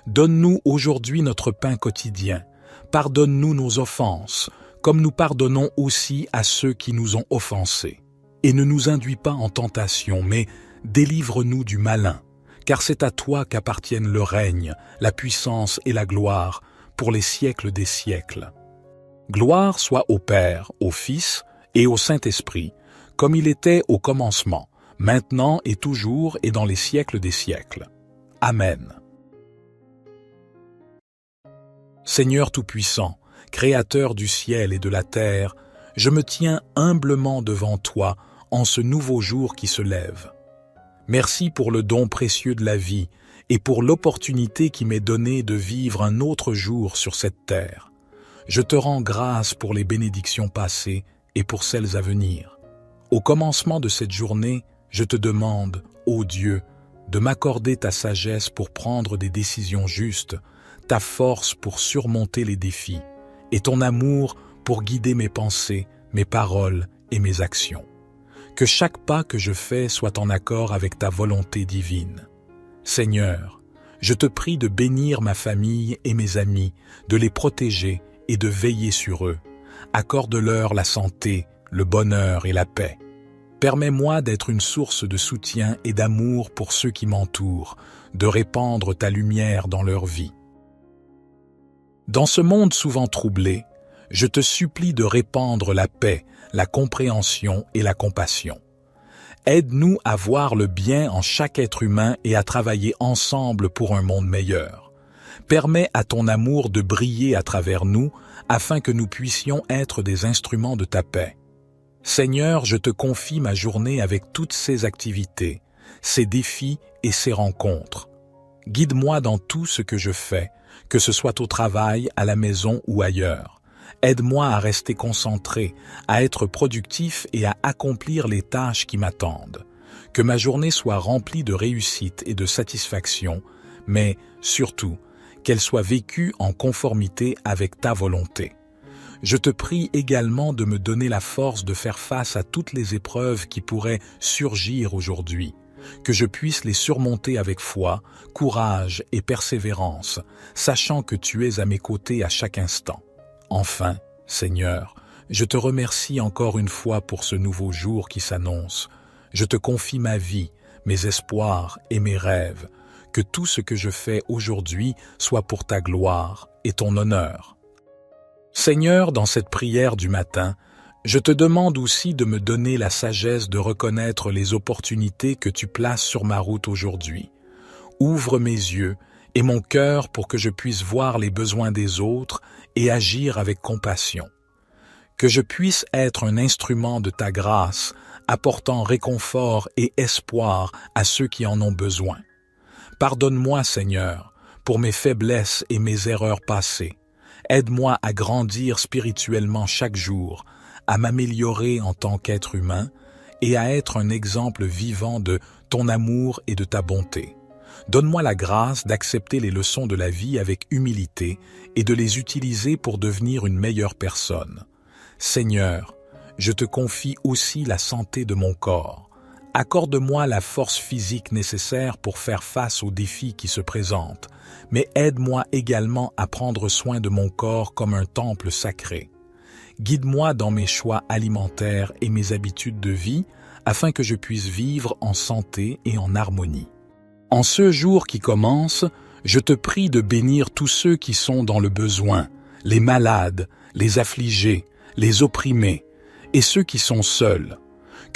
Donne-nous aujourd'hui notre pain quotidien. Pardonne-nous nos offenses, comme nous pardonnons aussi à ceux qui nous ont offensés. Et ne nous induis pas en tentation, mais délivre-nous du malin, car c'est à toi qu'appartiennent le règne, la puissance et la gloire, pour les siècles des siècles. Gloire soit au Père, au Fils et au Saint-Esprit, comme il était au commencement, maintenant et toujours et dans les siècles des siècles. Amen. Seigneur Tout-Puissant, Créateur du ciel et de la terre, je me tiens humblement devant toi en ce nouveau jour qui se lève. Merci pour le don précieux de la vie et pour l'opportunité qui m'est donnée de vivre un autre jour sur cette terre. Je te rends grâce pour les bénédictions passées et pour celles à venir. Au commencement de cette journée, je te demande, ô Dieu, de m'accorder ta sagesse pour prendre des décisions justes, ta force pour surmonter les défis, et ton amour pour guider mes pensées, mes paroles et mes actions. Que chaque pas que je fais soit en accord avec ta volonté divine. Seigneur, je te prie de bénir ma famille et mes amis, de les protéger et de veiller sur eux. Accorde-leur la santé, le bonheur et la paix. Permets-moi d'être une source de soutien et d'amour pour ceux qui m'entourent, de répandre ta lumière dans leur vie. Dans ce monde souvent troublé, je te supplie de répandre la paix, la compréhension et la compassion. Aide-nous à voir le bien en chaque être humain et à travailler ensemble pour un monde meilleur. Permets à ton amour de briller à travers nous afin que nous puissions être des instruments de ta paix. Seigneur, je te confie ma journée avec toutes ses activités, ses défis et ses rencontres. Guide-moi dans tout ce que je fais, que ce soit au travail, à la maison ou ailleurs. Aide-moi à rester concentré, à être productif et à accomplir les tâches qui m'attendent. Que ma journée soit remplie de réussite et de satisfaction, mais surtout, qu'elle soit vécue en conformité avec ta volonté. Je te prie également de me donner la force de faire face à toutes les épreuves qui pourraient surgir aujourd'hui, que je puisse les surmonter avec foi, courage et persévérance, sachant que tu es à mes côtés à chaque instant. Enfin, Seigneur, je te remercie encore une fois pour ce nouveau jour qui s'annonce. Je te confie ma vie, mes espoirs et mes rêves, que tout ce que je fais aujourd'hui soit pour ta gloire et ton honneur. Seigneur, dans cette prière du matin, je te demande aussi de me donner la sagesse de reconnaître les opportunités que tu places sur ma route aujourd'hui. Ouvre mes yeux et mon cœur pour que je puisse voir les besoins des autres et agir avec compassion. Que je puisse être un instrument de ta grâce, apportant réconfort et espoir à ceux qui en ont besoin. Pardonne-moi, Seigneur, pour mes faiblesses et mes erreurs passées. Aide-moi à grandir spirituellement chaque jour, à m'améliorer en tant qu'être humain et à être un exemple vivant de ton amour et de ta bonté. Donne-moi la grâce d'accepter les leçons de la vie avec humilité et de les utiliser pour devenir une meilleure personne. Seigneur, je te confie aussi la santé de mon corps. Accorde-moi la force physique nécessaire pour faire face aux défis qui se présentent, mais aide-moi également à prendre soin de mon corps comme un temple sacré. Guide-moi dans mes choix alimentaires et mes habitudes de vie afin que je puisse vivre en santé et en harmonie. En ce jour qui commence, je te prie de bénir tous ceux qui sont dans le besoin, les malades, les affligés, les opprimés et ceux qui sont seuls.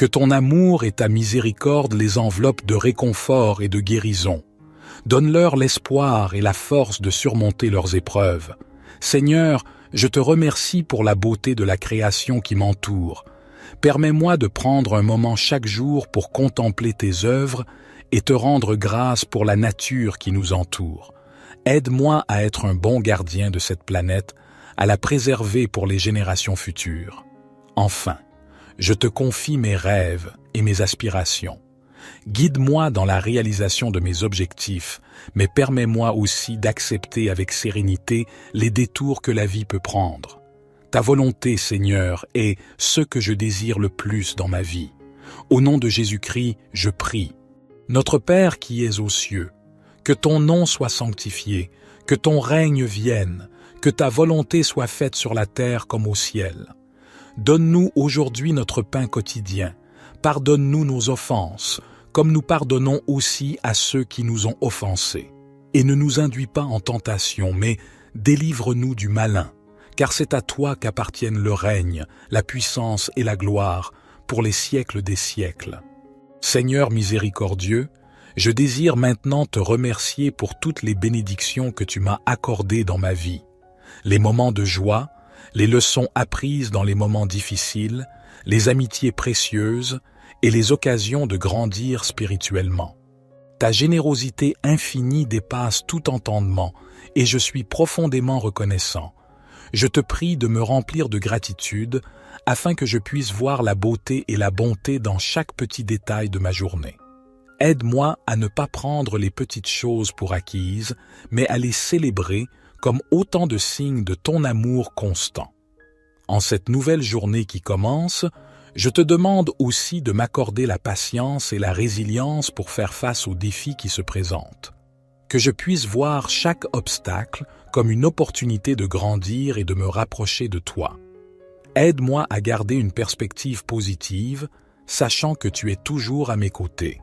Que ton amour et ta miséricorde les enveloppent de réconfort et de guérison. Donne-leur l'espoir et la force de surmonter leurs épreuves. Seigneur, je te remercie pour la beauté de la création qui m'entoure. Permets-moi de prendre un moment chaque jour pour contempler tes œuvres et te rendre grâce pour la nature qui nous entoure. Aide-moi à être un bon gardien de cette planète, à la préserver pour les générations futures. Enfin, je te confie mes rêves et mes aspirations. Guide-moi dans la réalisation de mes objectifs, mais permets-moi aussi d'accepter avec sérénité les détours que la vie peut prendre. Ta volonté, Seigneur, est ce que je désire le plus dans ma vie. Au nom de Jésus-Christ, je prie. Notre Père qui es aux cieux, que ton nom soit sanctifié, que ton règne vienne, que ta volonté soit faite sur la terre comme au ciel. Donne-nous aujourd'hui notre pain quotidien. Pardonne-nous nos offenses, comme nous pardonnons aussi à ceux qui nous ont offensés. Et ne nous induis pas en tentation, mais délivre-nous du malin, car c'est à toi qu'appartiennent le règne, la puissance et la gloire, pour les siècles des siècles. Seigneur miséricordieux, je désire maintenant te remercier pour toutes les bénédictions que tu m'as accordées dans ma vie. Les moments de joie, les leçons apprises dans les moments difficiles, les amitiés précieuses et les occasions de grandir spirituellement. Ta générosité infinie dépasse tout entendement et je suis profondément reconnaissant. Je te prie de me remplir de gratitude afin que je puisse voir la beauté et la bonté dans chaque petit détail de ma journée. Aide-moi à ne pas prendre les petites choses pour acquises, mais à les célébrer comme autant de signes de ton amour constant. En cette nouvelle journée qui commence, je te demande aussi de m'accorder la patience et la résilience pour faire face aux défis qui se présentent. Que je puisse voir chaque obstacle comme une opportunité de grandir et de me rapprocher de toi. Aide-moi à garder une perspective positive, sachant que tu es toujours à mes côtés.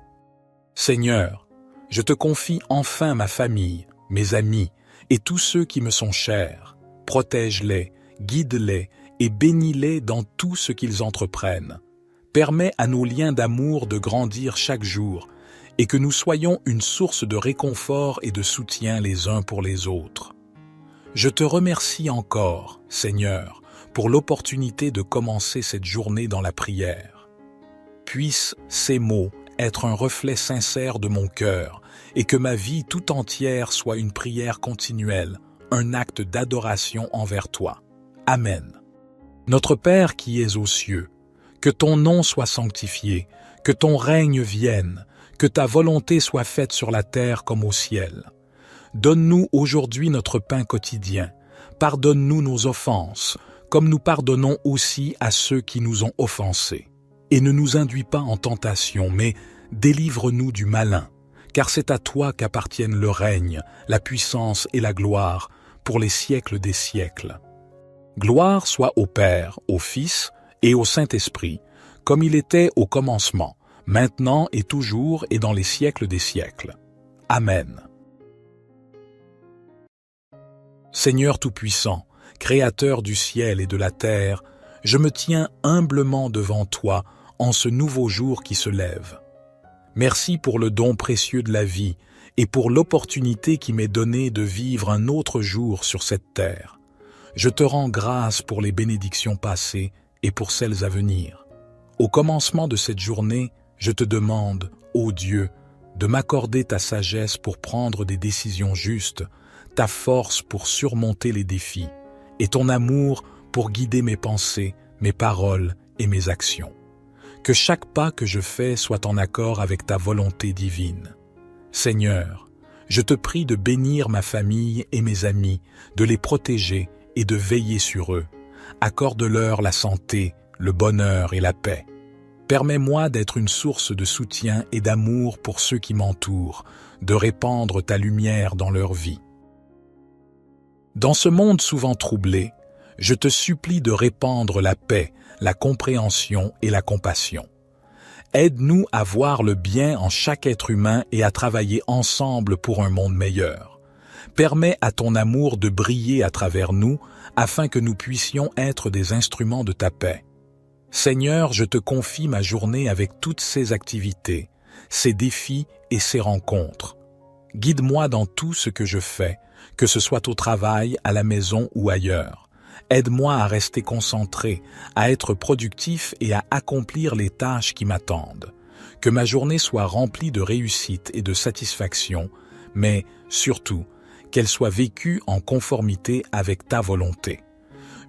Seigneur, je te confie enfin ma famille, mes amis et tous ceux qui me sont chers. Protège-les, guide-les et bénis-les dans tout ce qu'ils entreprennent. Permets à nos liens d'amour de grandir chaque jour et que nous soyons une source de réconfort et de soutien les uns pour les autres. Je te remercie encore, Seigneur, pour l'opportunité de commencer cette journée dans la prière. Puissent ces mots être un reflet sincère de mon cœur et que ma vie tout entière soit une prière continuelle, un acte d'adoration envers toi. Amen. Notre Père qui es aux cieux, que ton nom soit sanctifié, que ton règne vienne, que ta volonté soit faite sur la terre comme au ciel. Donne-nous aujourd'hui notre pain quotidien. Pardonne-nous nos offenses, comme nous pardonnons aussi à ceux qui nous ont offensés. Et ne nous induis pas en tentation, mais délivre-nous du malin, car c'est à toi qu'appartiennent le règne, la puissance et la gloire, pour les siècles des siècles. Gloire soit au Père, au Fils et au Saint-Esprit, comme il était au commencement, maintenant et toujours et dans les siècles des siècles. Amen. Seigneur Tout-Puissant, Créateur du ciel et de la terre, je me tiens humblement devant toi en ce nouveau jour qui se lève. Merci pour le don précieux de la vie et pour l'opportunité qui m'est donnée de vivre un autre jour sur cette terre. Je te rends grâce pour les bénédictions passées et pour celles à venir. Au commencement de cette journée, je te demande, ô Dieu, de m'accorder ta sagesse pour prendre des décisions justes, ta force pour surmonter les défis, et ton amour pour guider mes pensées, mes paroles et mes actions. Que chaque pas que je fais soit en accord avec ta volonté divine. Seigneur, je te prie de bénir ma famille et mes amis, de les protéger et de veiller sur eux. Accorde-leur la santé, le bonheur et la paix. Permets-moi d'être une source de soutien et d'amour pour ceux qui m'entourent, de répandre ta lumière dans leur vie. Dans ce monde souvent troublé, je te supplie de répandre la paix, la compréhension et la compassion. Aide-nous à voir le bien en chaque être humain et à travailler ensemble pour un monde meilleur. Permets à ton amour de briller à travers nous afin que nous puissions être des instruments de ta paix. Seigneur, je te confie ma journée avec toutes ses activités, ses défis et ses rencontres. Guide-moi dans tout ce que je fais, que ce soit au travail, à la maison ou ailleurs. Aide-moi à rester concentré, à être productif et à accomplir les tâches qui m'attendent. Que ma journée soit remplie de réussite et de satisfaction, mais surtout, qu'elle soit vécue en conformité avec ta volonté.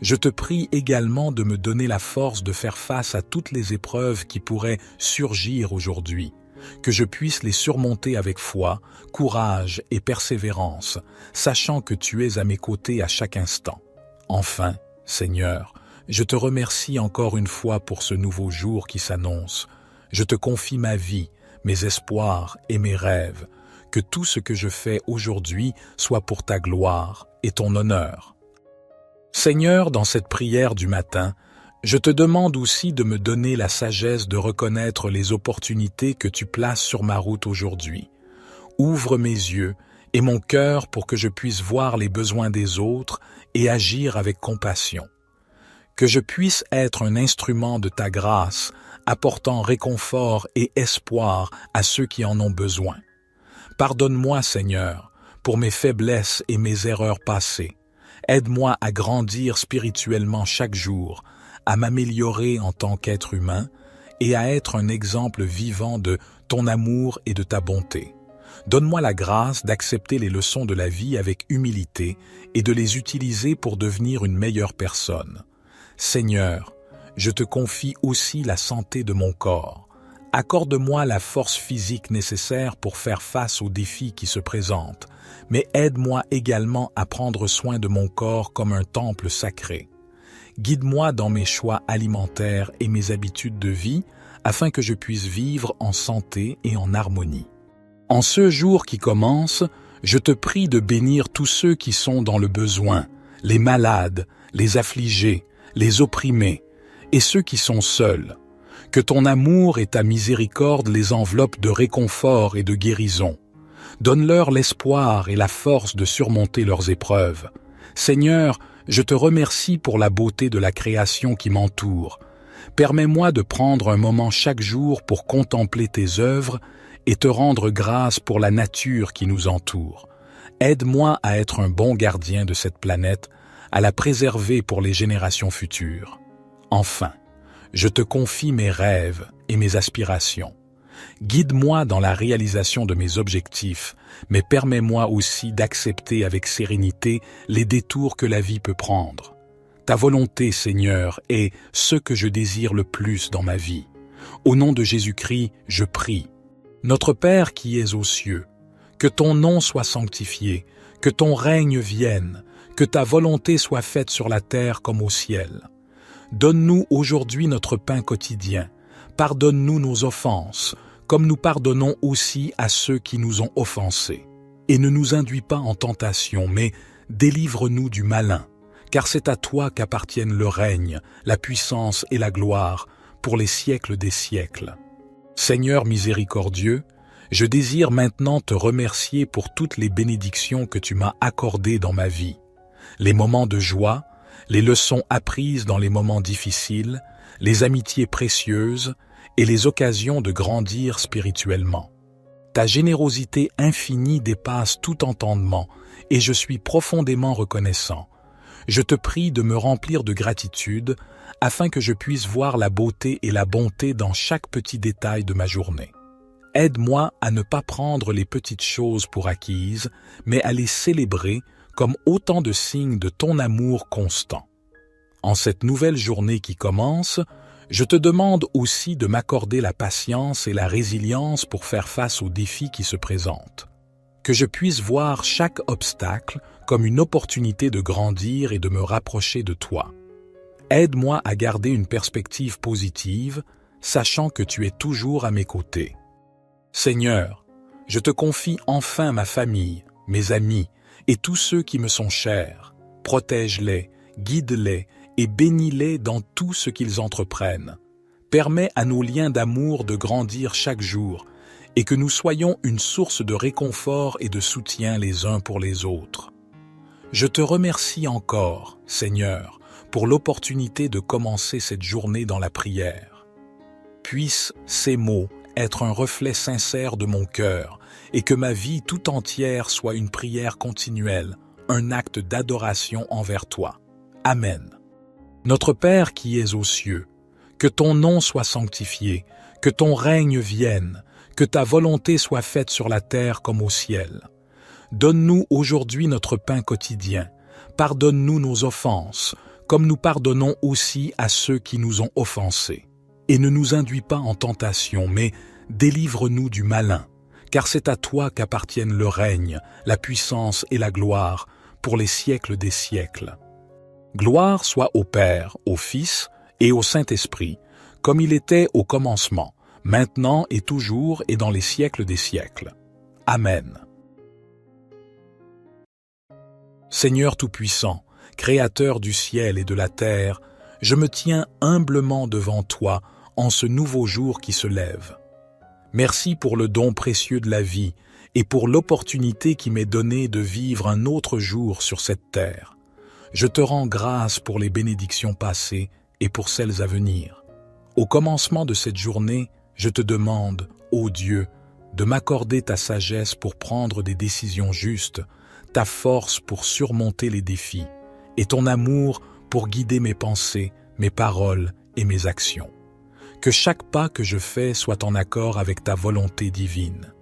Je te prie également de me donner la force de faire face à toutes les épreuves qui pourraient surgir aujourd'hui, que je puisse les surmonter avec foi, courage et persévérance, sachant que tu es à mes côtés à chaque instant. Enfin, Seigneur, je te remercie encore une fois pour ce nouveau jour qui s'annonce. Je te confie ma vie, mes espoirs et mes rêves, que tout ce que je fais aujourd'hui soit pour ta gloire et ton honneur. Seigneur, dans cette prière du matin, je te demande aussi de me donner la sagesse de reconnaître les opportunités que tu places sur ma route aujourd'hui. Ouvre mes yeux et mon cœur pour que je puisse voir les besoins des autres et agir avec compassion. Que je puisse être un instrument de ta grâce, apportant réconfort et espoir à ceux qui en ont besoin. Pardonne-moi, Seigneur, pour mes faiblesses et mes erreurs passées. Aide-moi à grandir spirituellement chaque jour, à m'améliorer en tant qu'être humain et à être un exemple vivant de ton amour et de ta bonté. Donne-moi la grâce d'accepter les leçons de la vie avec humilité et de les utiliser pour devenir une meilleure personne. Seigneur, je te confie aussi la santé de mon corps. Accorde-moi la force physique nécessaire pour faire face aux défis qui se présentent, mais aide-moi également à prendre soin de mon corps comme un temple sacré. Guide-moi dans mes choix alimentaires et mes habitudes de vie afin que je puisse vivre en santé et en harmonie. En ce jour qui commence, je te prie de bénir tous ceux qui sont dans le besoin, les malades, les affligés, les opprimés et ceux qui sont seuls. Que ton amour et ta miséricorde les enveloppent de réconfort et de guérison. Donne-leur l'espoir et la force de surmonter leurs épreuves. Seigneur, je te remercie pour la beauté de la création qui m'entoure. Permets-moi de prendre un moment chaque jour pour contempler tes œuvres et te rendre grâce pour la nature qui nous entoure. Aide-moi à être un bon gardien de cette planète, à la préserver pour les générations futures. Enfin, je te confie mes rêves et mes aspirations. Guide-moi dans la réalisation de mes objectifs, mais permets-moi aussi d'accepter avec sérénité les détours que la vie peut prendre. Ta volonté, Seigneur, est ce que je désire le plus dans ma vie. Au nom de Jésus-Christ, je prie. Notre Père qui es aux cieux, que ton nom soit sanctifié, que ton règne vienne, que ta volonté soit faite sur la terre comme au ciel. Donne-nous aujourd'hui notre pain quotidien. Pardonne-nous nos offenses, comme nous pardonnons aussi à ceux qui nous ont offensés. Et ne nous induis pas en tentation, mais délivre-nous du malin, car c'est à toi qu'appartiennent le règne, la puissance et la gloire, pour les siècles des siècles. Seigneur miséricordieux, je désire maintenant te remercier pour toutes les bénédictions que tu m'as accordées dans ma vie. Les moments de joie, les leçons apprises dans les moments difficiles, les amitiés précieuses et les occasions de grandir spirituellement. Ta générosité infinie dépasse tout entendement et je suis profondément reconnaissant. Je te prie de me remplir de gratitude afin que je puisse voir la beauté et la bonté dans chaque petit détail de ma journée. Aide-moi à ne pas prendre les petites choses pour acquises, mais à les célébrer comme autant de signes de ton amour constant. En cette nouvelle journée qui commence, je te demande aussi de m'accorder la patience et la résilience pour faire face aux défis qui se présentent. Que je puisse voir chaque obstacle comme une opportunité de grandir et de me rapprocher de toi. Aide-moi à garder une perspective positive, sachant que tu es toujours à mes côtés. Seigneur, je te confie enfin ma famille, mes amis et tous ceux qui me sont chers. Protège-les, guide-les et bénis-les dans tout ce qu'ils entreprennent. Permets à nos liens d'amour de grandir chaque jour et que nous soyons une source de réconfort et de soutien les uns pour les autres. Je te remercie encore, Seigneur, pour l'opportunité de commencer cette journée dans la prière. Puissent ces mots être un reflet sincère de mon cœur et que ma vie tout entière soit une prière continuelle, un acte d'adoration envers toi. Amen. Notre Père qui es aux cieux, que ton nom soit sanctifié, que ton règne vienne, que ta volonté soit faite sur la terre comme au ciel. Donne-nous aujourd'hui notre pain quotidien. Pardonne-nous nos offenses, comme nous pardonnons aussi à ceux qui nous ont offensés. Et ne nous induis pas en tentation, mais délivre-nous du malin, car c'est à toi qu'appartiennent le règne, la puissance et la gloire, pour les siècles des siècles. Gloire soit au Père, au Fils et au Saint-Esprit, comme il était au commencement, maintenant et toujours et dans les siècles des siècles. Amen. Seigneur Tout-Puissant, Créateur du ciel et de la terre, je me tiens humblement devant toi en ce nouveau jour qui se lève. Merci pour le don précieux de la vie et pour l'opportunité qui m'est donnée de vivre un autre jour sur cette terre. Je te rends grâce pour les bénédictions passées et pour celles à venir. Au commencement de cette journée, je te demande, ô Dieu, de m'accorder ta sagesse pour prendre des décisions justes, ta force pour surmonter les défis, et ton amour pour guider mes pensées, mes paroles et mes actions. Que chaque pas que je fais soit en accord avec ta volonté divine.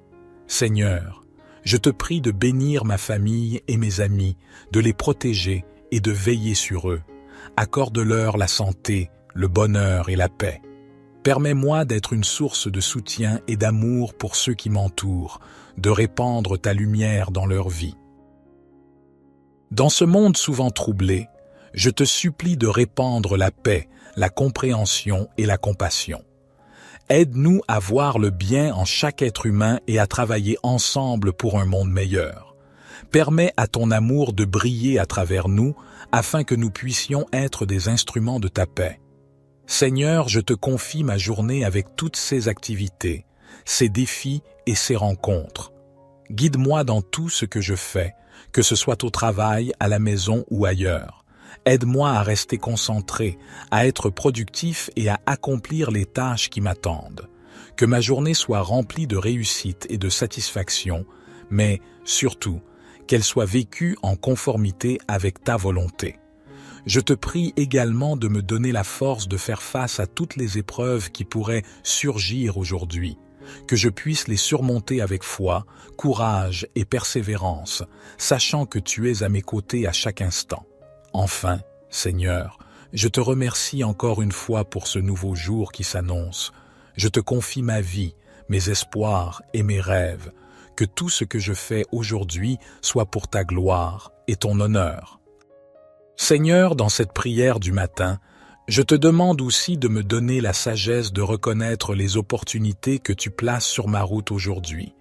Seigneur, je te prie de bénir ma famille et mes amis, de les protéger et de veiller sur eux. Accorde-leur la santé, le bonheur et la paix. Permets-moi d'être une source de soutien et d'amour pour ceux qui m'entourent, de répandre ta lumière dans leur vie. Dans ce monde souvent troublé, je te supplie de répandre la paix, la compréhension et la compassion. Aide-nous à voir le bien en chaque être humain et à travailler ensemble pour un monde meilleur. Permets à ton amour de briller à travers nous afin que nous puissions être des instruments de ta paix. Seigneur, je te confie ma journée avec toutes ses activités, ses défis et ses rencontres. Guide-moi dans tout ce que je fais, que ce soit au travail, à la maison ou ailleurs. Aide-moi à rester concentré, à être productif et à accomplir les tâches qui m'attendent. Que ma journée soit remplie de réussite et de satisfaction, mais surtout, qu'elle soit vécue en conformité avec ta volonté. Je te prie également de me donner la force de faire face à toutes les épreuves qui pourraient surgir aujourd'hui, que je puisse les surmonter avec foi, courage et persévérance, sachant que tu es à mes côtés à chaque instant. Enfin, Seigneur, je te remercie encore une fois pour ce nouveau jour qui s'annonce. Je te confie ma vie, mes espoirs et mes rêves, que tout ce que je fais aujourd'hui soit pour ta gloire et ton honneur. Seigneur, dans cette prière du matin, je te demande aussi de me donner la sagesse de reconnaître les opportunités que tu places sur ma route aujourd'hui.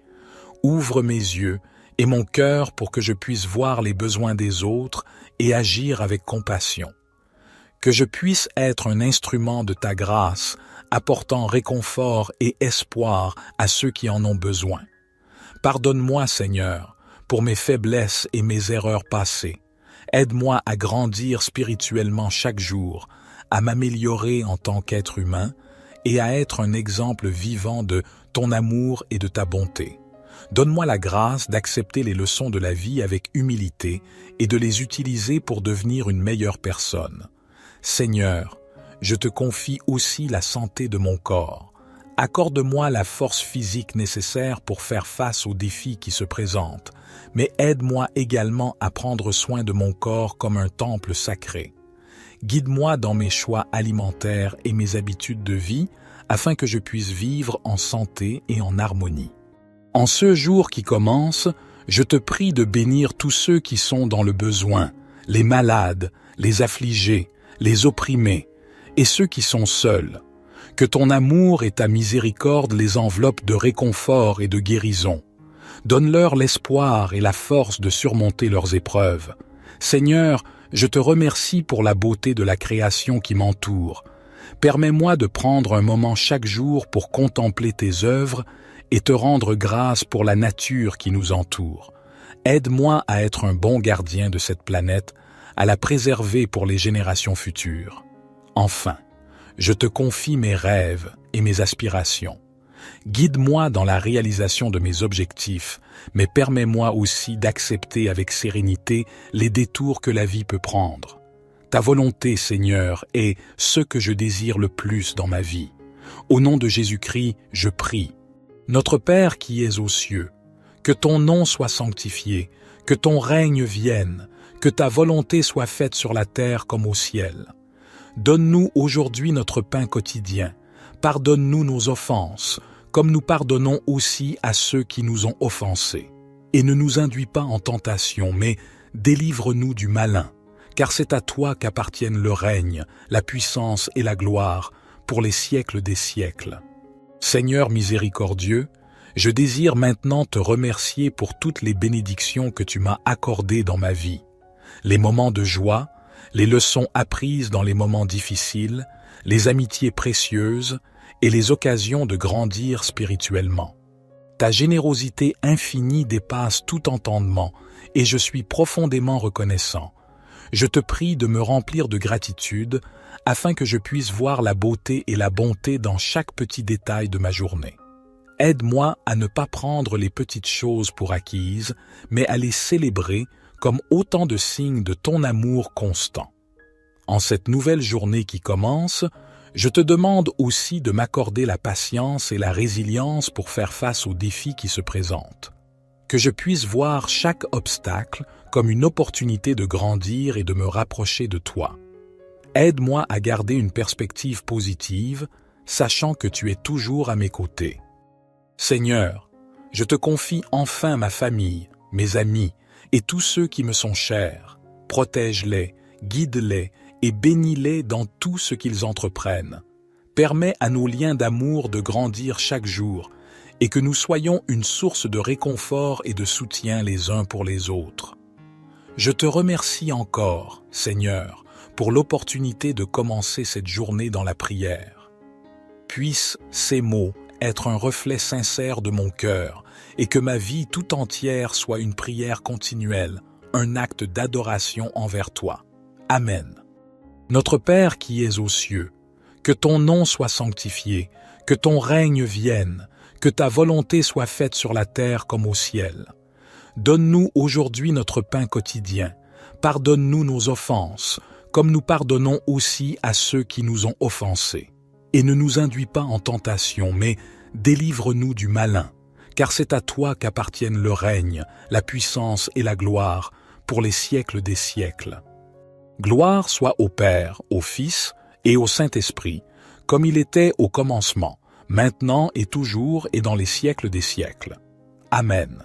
Ouvre mes yeux et mon cœur pour que je puisse voir les besoins des autres et agir avec compassion. Que je puisse être un instrument de ta grâce, apportant réconfort et espoir à ceux qui en ont besoin. Pardonne-moi, Seigneur, pour mes faiblesses et mes erreurs passées. Aide-moi à grandir spirituellement chaque jour, à m'améliorer en tant qu'être humain et à être un exemple vivant de ton amour et de ta bonté. Donne-moi la grâce d'accepter les leçons de la vie avec humilité et de les utiliser pour devenir une meilleure personne. Seigneur, je te confie aussi la santé de mon corps. Accorde-moi la force physique nécessaire pour faire face aux défis qui se présentent, mais aide-moi également à prendre soin de mon corps comme un temple sacré. Guide-moi dans mes choix alimentaires et mes habitudes de vie afin que je puisse vivre en santé et en harmonie. En ce jour qui commence, je te prie de bénir tous ceux qui sont dans le besoin, les malades, les affligés, les opprimés et ceux qui sont seuls. Que ton amour et ta miséricorde les enveloppent de réconfort et de guérison. Donne-leur l'espoir et la force de surmonter leurs épreuves. Seigneur, je te remercie pour la beauté de la création qui m'entoure. Permets-moi de prendre un moment chaque jour pour contempler tes œuvres et te rendre grâce pour la nature qui nous entoure. Aide-moi à être un bon gardien de cette planète à la préserver pour les générations futures. Enfin, je te confie mes rêves et mes aspirations. Guide-moi dans la réalisation de mes objectifs, mais permets-moi aussi d'accepter avec sérénité les détours que la vie peut prendre. Ta volonté, Seigneur, est ce que je désire le plus dans ma vie. Au nom de Jésus-Christ, je prie. Notre Père qui es aux cieux, que ton nom soit sanctifié, que ton règne vienne, que ta volonté soit faite sur la terre comme au ciel. Donne-nous aujourd'hui notre pain quotidien. Pardonne-nous nos offenses, comme nous pardonnons aussi à ceux qui nous ont offensés. Et ne nous induis pas en tentation, mais délivre-nous du malin, car c'est à toi qu'appartiennent le règne, la puissance et la gloire, pour les siècles des siècles. Seigneur miséricordieux, je désire maintenant te remercier pour toutes les bénédictions que tu m'as accordées dans ma vie, les moments de joie, les leçons apprises dans les moments difficiles, les amitiés précieuses et les occasions de grandir spirituellement. Ta générosité infinie dépasse tout entendement et je suis profondément reconnaissant. Je te prie de me remplir de gratitude afin que je puisse voir la beauté et la bonté dans chaque petit détail de ma journée. Aide-moi à ne pas prendre les petites choses pour acquises, mais à les célébrer comme autant de signes de ton amour constant. En cette nouvelle journée qui commence, je te demande aussi de m'accorder la patience et la résilience pour faire face aux défis qui se présentent. Que je puisse voir chaque obstacle comme une opportunité de grandir et de me rapprocher de toi. Aide-moi à garder une perspective positive, sachant que tu es toujours à mes côtés. Seigneur, je te confie enfin ma famille, mes amis et tous ceux qui me sont chers. Protège-les, guide-les et bénis-les dans tout ce qu'ils entreprennent. Permets à nos liens d'amour de grandir chaque jour et que nous soyons une source de réconfort et de soutien les uns pour les autres. Je te remercie encore, Seigneur, pour l'opportunité de commencer cette journée dans la prière. Puissent ces mots être un reflet sincère de mon cœur et que ma vie tout entière soit une prière continuelle, un acte d'adoration envers toi. Amen. Notre Père qui es aux cieux, que ton nom soit sanctifié, que ton règne vienne, que ta volonté soit faite sur la terre comme au ciel. Donne-nous aujourd'hui notre pain quotidien. Pardonne-nous nos offenses, comme nous pardonnons aussi à ceux qui nous ont offensés. Et ne nous induis pas en tentation, mais délivre-nous du malin, car c'est à toi qu'appartiennent le règne, la puissance et la gloire, pour les siècles des siècles. Gloire soit au Père, au Fils et au Saint-Esprit, comme il était au commencement, maintenant et toujours et dans les siècles des siècles. Amen.